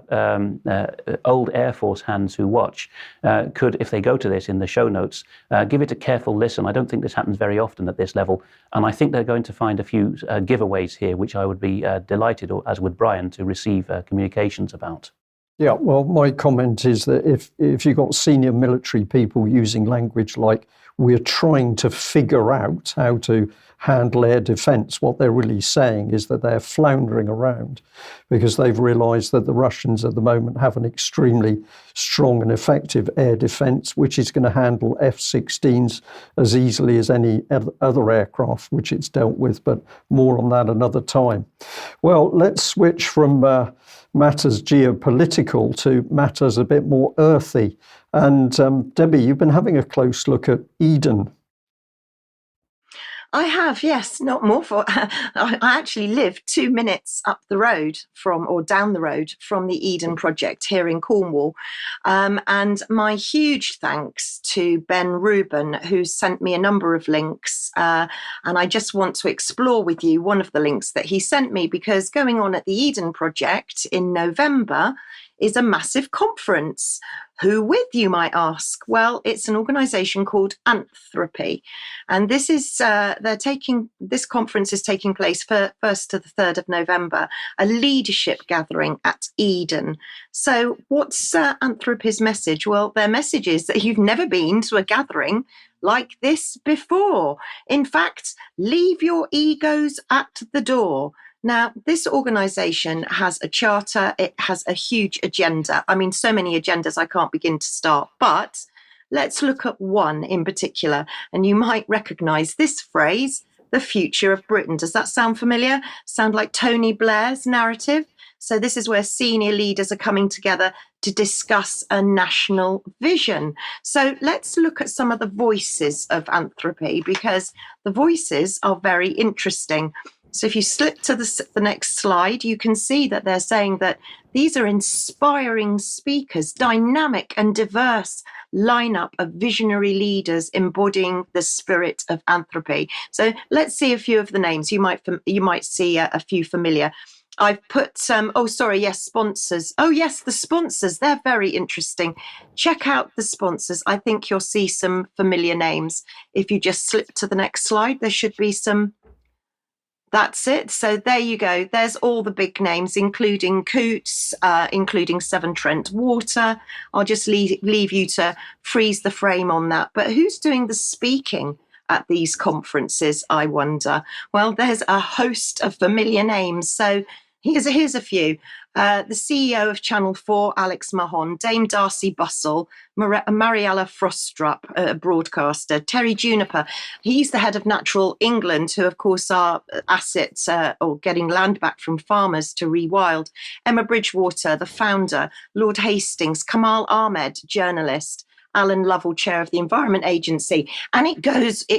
old Air Force hands who watch could, if they go to this in the show notes, give it a careful listen. I don't think this happens very often at this level, and I think they're going to find a few giveaways here, which I would be delighted, or as would Brian, to receive communications about. Yeah, well, my comment is that if you've got senior military people using language like we're trying to figure out how to handle air defence, what they're really saying is that they're floundering around because they've realised that the Russians at the moment have an extremely strong and effective air defence, which is going to handle F-16s as easily as any other aircraft which it's dealt with, but more on that another time. Well, let's switch from matters geopolitical to matters a bit more earthy. And Debi, you've been having a close look at Eden. I have, yes, not more for. I actually live 2 minutes up the road down the road from the Eden project here in Cornwall. And my huge thanks to Ben Rubin, who sent me a number of links. And I just want to explore with you one of the links that he sent me, because going on at the Eden project in November is a massive conference. Who with, you might ask? Well, it's an organisation called Anthropy, and this is this conference is taking place 1st to the 3rd of November, a leadership gathering at Eden. So, what's Anthropy's message? Well, their message is that you've never been to a gathering like this before. In fact, leave your egos at the door. Now, this organisation has a charter, it has a huge agenda. I mean, so many agendas I can't begin to start, but let's look at one in particular. And you might recognise this phrase, the future of Britain. Does that sound familiar? Sound like Tony Blair's narrative? So this is where senior leaders are coming together to discuss a national vision. So let's look at some of the voices of Anthropy, because the voices are very interesting. So if you slip to the next slide, you can see that they're saying that these are inspiring speakers, dynamic and diverse lineup of visionary leaders embodying the spirit of Anthropy. So let's see a few of the names. You might see a few familiar. I've put sponsors. Oh yes, the sponsors. They're very interesting. Check out the sponsors. I think you'll see some familiar names. If you just slip to the next slide, there should be some. That's it. So there you go. There's all the big names, including Coots, including Severn Trent Water. I'll just leave you to freeze the frame on that. But who's doing the speaking at these conferences, I wonder? Well, there's a host of familiar names. So here's a few. The CEO of Channel 4, Alex Mahon, Dame Darcy Bussell, Mariella Frostrup, a broadcaster, Terry Juniper. He's the head of Natural England, who, of course, are assets or getting land back from farmers to rewild. Emma Bridgewater, the founder, Lord Hastings, Kamal Ahmed, journalist, Alan Lovell, chair of the Environment Agency. And it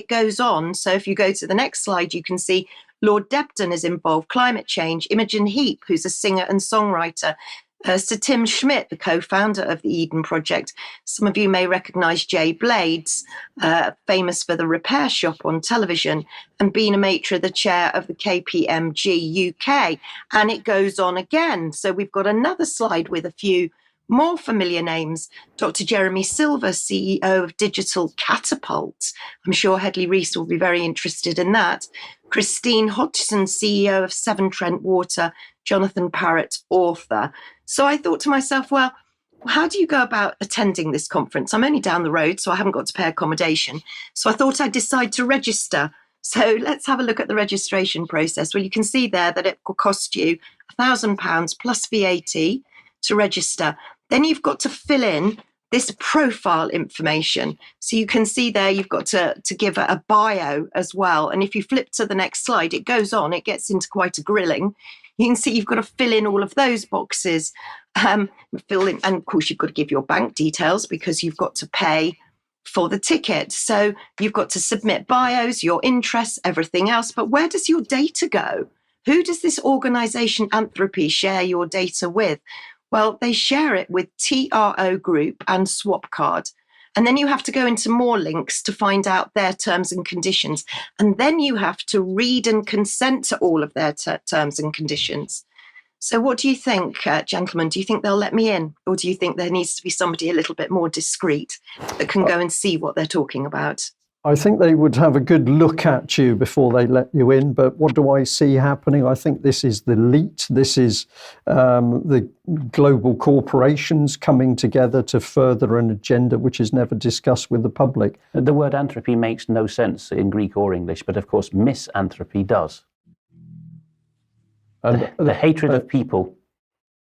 goes on. So if you go to the next slide, you can see Lord Debden is involved, climate change, Imogen Heap, who's a singer and songwriter, Sir Tim Schmidt, the co-founder of the Eden Project. Some of you may recognise Jay Blades, famous for the Repair Shop on television, and Bina Matra, the chair of the KPMG UK. And it goes on again. So we've got another slide with a few more familiar names. Dr. Jeremy Silver, CEO of Digital Catapult. I'm sure Headley Rees will be very interested in that. Christine Hodgson, CEO of Severn Trent Water. Jonathan Parrott, author. So I thought to myself, well, how do you go about attending this conference? I'm only down the road, so I haven't got to pay accommodation. So I thought I'd decide to register. So let's have a look at the registration process. Well, you can see there that it will cost you £1,000 plus VAT to register. Then you've got to fill in this profile information. So you can see there you've got to give a bio as well. And if you flip to the next slide, it goes on, it gets into quite a grilling. you can see you've got to fill in all of those boxes. And of course, you've got to give your bank details because you've got to pay for the ticket. So you've got to submit bios, your interests, everything else. But where does your data go? Who does this organisation Anthropy share your data with? Well, they share it with TRO Group and Swapcard. And then you have to go into more links to find out their terms and conditions. And then you have to read and consent to all of their terms and conditions. So what do you think, gentlemen? Do you think they'll let me in? Or do you think there needs to be somebody a little bit more discreet that can go and see what they're talking about? I think they would have a good look at you before they let you in. But what do I see happening? I think this is the elite. This is the global corporations coming together to further an agenda which is never discussed with the public. The word anthropy makes no sense in Greek or English, but of course misanthropy does. And the hatred of people.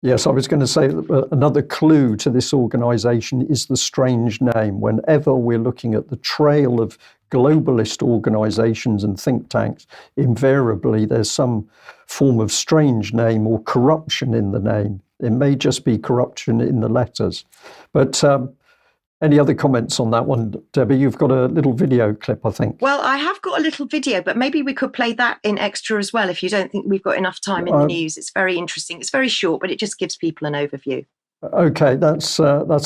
Yes, I was going to say that another clue to this organisation is the strange name. Whenever we're looking at the trail of globalist organisations and think tanks, invariably there's some form of strange name or corruption in the name. It may just be corruption in the letters. But any other comments on that one, Debbie? You've got a little video clip, I think. Well, I have got a little video, but maybe we could play that in extra as well if you don't think we've got enough time in the news. It's very interesting. It's very short, but it just gives people an overview. Okay, that's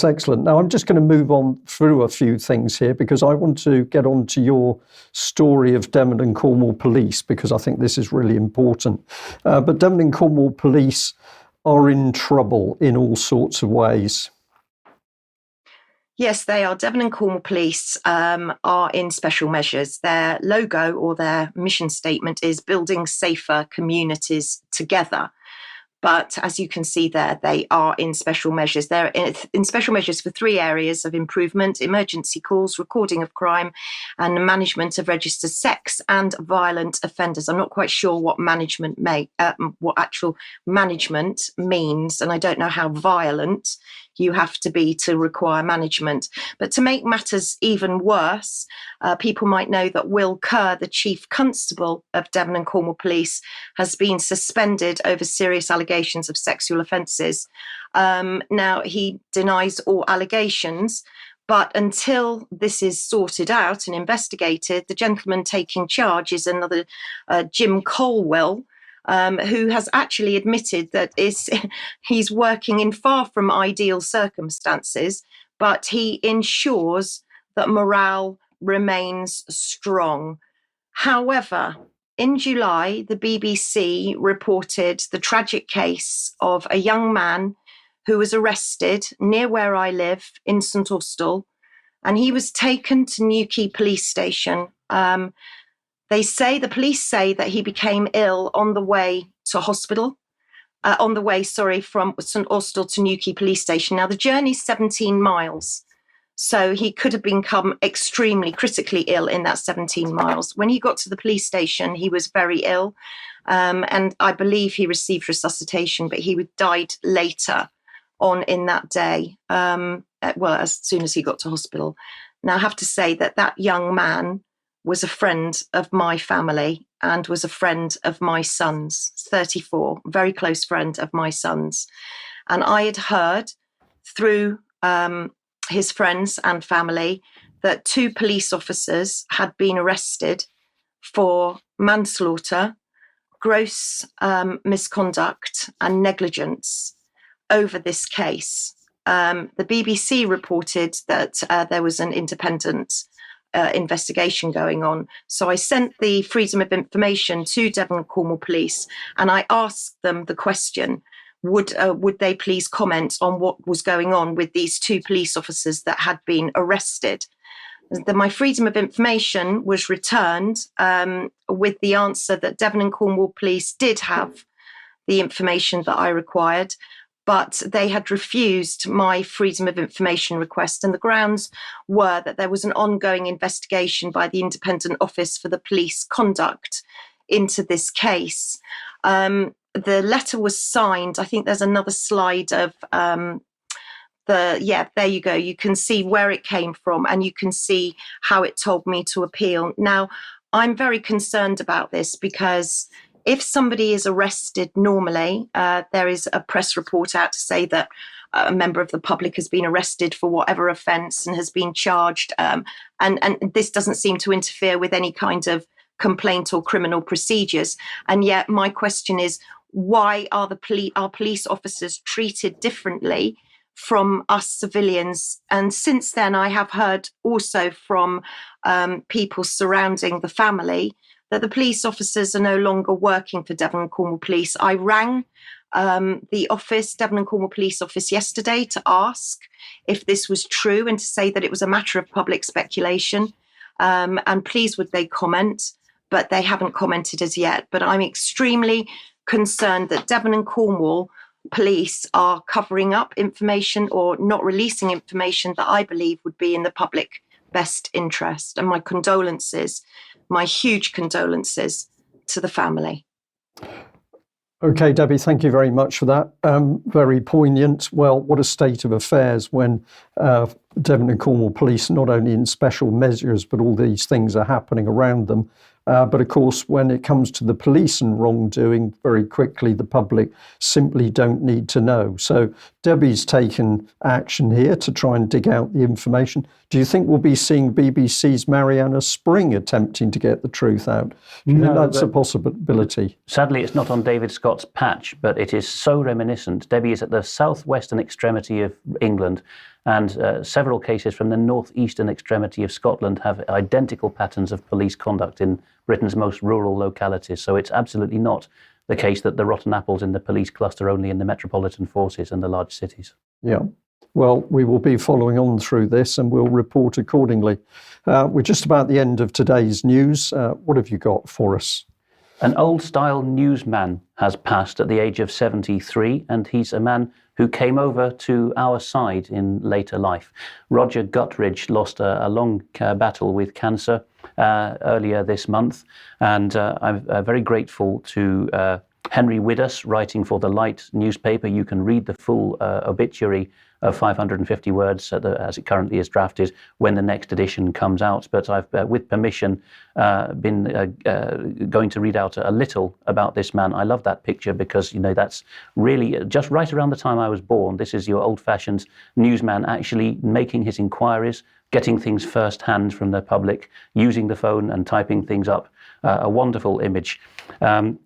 excellent. Now, I'm just going to move on through a few things here because I want to get on to your story of Devon and Cornwall Police because I think this is really important. But Devon and Cornwall Police are in trouble in all sorts of ways. Yes, they are. Devon and Cornwall Police are in special measures. Their logo or their mission statement is building safer communities together. But as you can see there, they are in special measures. They're in special measures for 3 areas of improvement: emergency calls, recording of crime, and management of registered sex and violent offenders. I'm not quite sure what what actual management means, and I don't know how violent you have to be to require management. But to make matters even worse, people might know that Will Kerr, the Chief Constable of Devon and Cornwall Police, has been suspended over serious allegations of sexual offences. Now, he denies all allegations, but until this is sorted out and investigated, the gentleman taking charge is another Jim Colwell, who has actually admitted that he's working in far from ideal circumstances, but he ensures that morale remains strong. However, in July, the BBC reported the tragic case of a young man who was arrested near where I live in St Austell, and he was taken to Newquay police station. The police say that he became ill on the way to hospital, from St Austell to Newquay police station. Now, the journey's 17 miles, so he could have become extremely critically ill in that 17 miles. When he got to the police station, he was very ill, and I believe he received resuscitation, but he died later on in that day, as soon as he got to hospital. Now, I have to say that young man was a friend of my family and was a friend of my son's, 34, very close friend of my son's. And I had heard through his friends and family that 2 police officers had been arrested for manslaughter, gross misconduct and negligence over this case. The BBC reported that there was an independent investigation going on. So I sent the Freedom of Information to Devon and Cornwall Police, and I asked them the question, would they please comment on what was going on with these 2 police officers that had been arrested? My Freedom of Information was returned with the answer that Devon and Cornwall Police did have the information that I required, but they had refused my Freedom of Information request, and the grounds were that there was an ongoing investigation by the Independent Office for the Police Conduct into this case. The letter was signed. I think there's another slide of there you go. You can see where it came from, and you can see how it told me to appeal. Now, I'm very concerned about this because if somebody is arrested normally, there is a press report out to say that a member of the public has been arrested for whatever offence and has been charged. And this doesn't seem to interfere with any kind of complaint or criminal procedures. And yet my question is, why are our police officers treated differently from us civilians? And since then, I have heard also from people surrounding the family that the police officers are no longer working for Devon and Cornwall Police. I rang the office, Devon and Cornwall Police Office, yesterday to ask if this was true and to say that it was a matter of public speculation. And please would they comment, but they haven't commented as yet. But I'm extremely concerned that Devon and Cornwall Police are covering up information or not releasing information that I believe would be in the public best interest. And my condolences, my huge condolences to the family. Okay, Debbie, thank you very much for that. Very poignant. Well, what a state of affairs when Devon and Cornwall Police, not only in special measures, but all these things are happening around them. But of course, when it comes to the police and wrongdoing, very quickly, the public simply don't need to know. So Debbie's taken action here to try and dig out the information. Do you think we'll be seeing BBC's Mariana Spring attempting to get the truth out? Do you think that's a possibility? Sadly, it's not on David Scott's patch, but it is so reminiscent. Debbie is at the southwestern extremity of England, and several cases from the northeastern extremity of Scotland have identical patterns of police conduct in Britain's most rural localities. So it's absolutely not the case that the rotten apples in the police cluster only in the metropolitan forces and the large cities. Yeah. Well, we will be following on through this and we'll report accordingly. We're just about the end of today's news. What have you got for us? An old-style newsman has passed at the age of 73, and he's a man who came over to our side in later life. Roger Guttridge lost a long battle with cancer earlier this month, and I'm very grateful to Henry Widus, writing for The Light newspaper. You can read the full obituary of 550 words as it currently is drafted when the next edition comes out. But I've, with permission, been going to read out a little about this man. I love that picture because, you know, that's really just right around the time I was born. This is your old-fashioned newsman actually making his inquiries, getting things first-hand from the public, using the phone and typing things up. A wonderful image.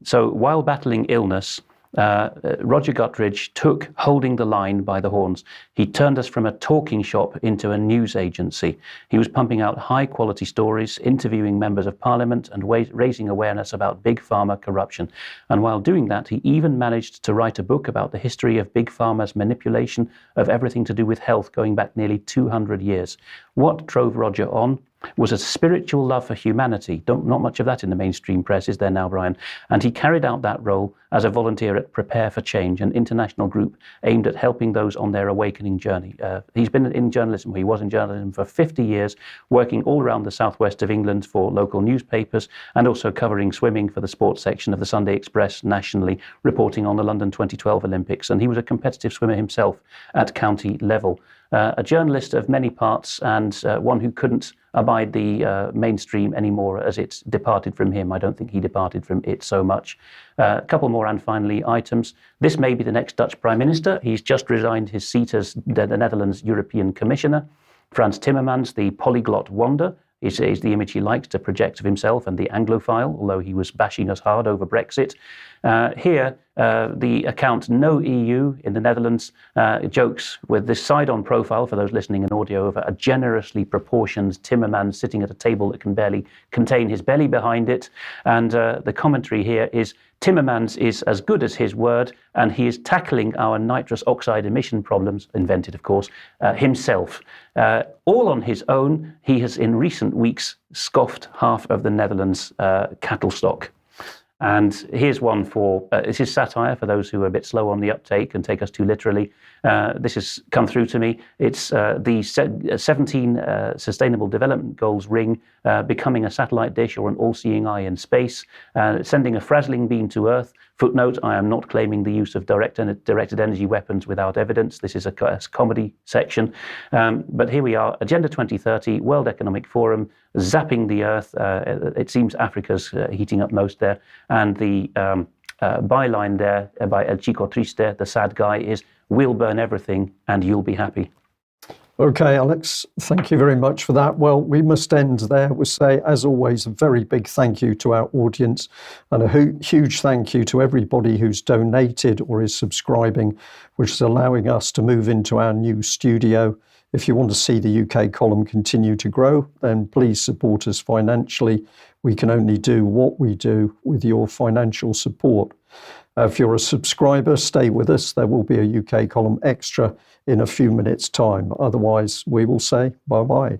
So while battling illness, Roger Guttridge took holding the line by the horns. He turned us from a talking shop into a news agency. He was pumping out high-quality stories, interviewing members of parliament and raising awareness about big pharma corruption. And while doing that, he even managed to write a book about the history of big pharma's manipulation of everything to do with health going back nearly 200 years. What drove Roger on was a spiritual love for humanity. Not much of that in the mainstream press, is there now, Brian? And he carried out that role as a volunteer at Prepare for Change, an international group aimed at helping those on their awakening journey. He's been in journalism, he was in journalism for 50 years, working all around the southwest of England for local newspapers and also covering swimming for the sports section of the Sunday Express nationally, reporting on the London 2012 Olympics. And he was a competitive swimmer himself at county level. A journalist of many parts and one who couldn't abide the mainstream anymore as it departed from him. I don't think he departed from it so much. A couple more and finally items. This may be the next Dutch Prime Minister. He's just resigned his seat as the Netherlands European Commissioner. Frans Timmermans, the polyglot wonder, is the image he likes to project of himself and the Anglophile, although he was bashing us hard over Brexit. Here, the account No EU in the Netherlands jokes with this side-on profile, for those listening in audio, of a generously proportioned Timmermans sitting at a table that can barely contain his belly behind it. And the commentary here is, Timmermans is as good as his word, and he is tackling our nitrous oxide emission problems, invented, of course, himself. All on his own, he has in recent weeks scoffed half of the Netherlands' cattle stock. And here's one for, this is satire for those who are a bit slow on the uptake and take us too literally. This has come through to me. It's the 17 Sustainable Development Goals ring, becoming a satellite dish or an all-seeing eye in space, sending a frazzling beam to Earth, Footnote, I am not claiming the use of directed energy weapons without evidence. This is a comedy section. But here we are, Agenda 2030, World Economic Forum, zapping the earth. It seems Africa's heating up most there. And the byline there by El Chico Triste, the sad guy, is, we'll burn everything and you'll be happy. Okay, Alex, thank you very much for that. Well, we must end there. We'll say, as always, a very big thank you to our audience and a huge thank you to everybody who's donated or is subscribing, which is allowing us to move into our new studio. If you want to see the UK column continue to grow, then please support us financially. We can only do what we do with your financial support. If you're a subscriber, stay with us. There will be a UK column extra in a few minutes' time. Otherwise, we will say bye-bye.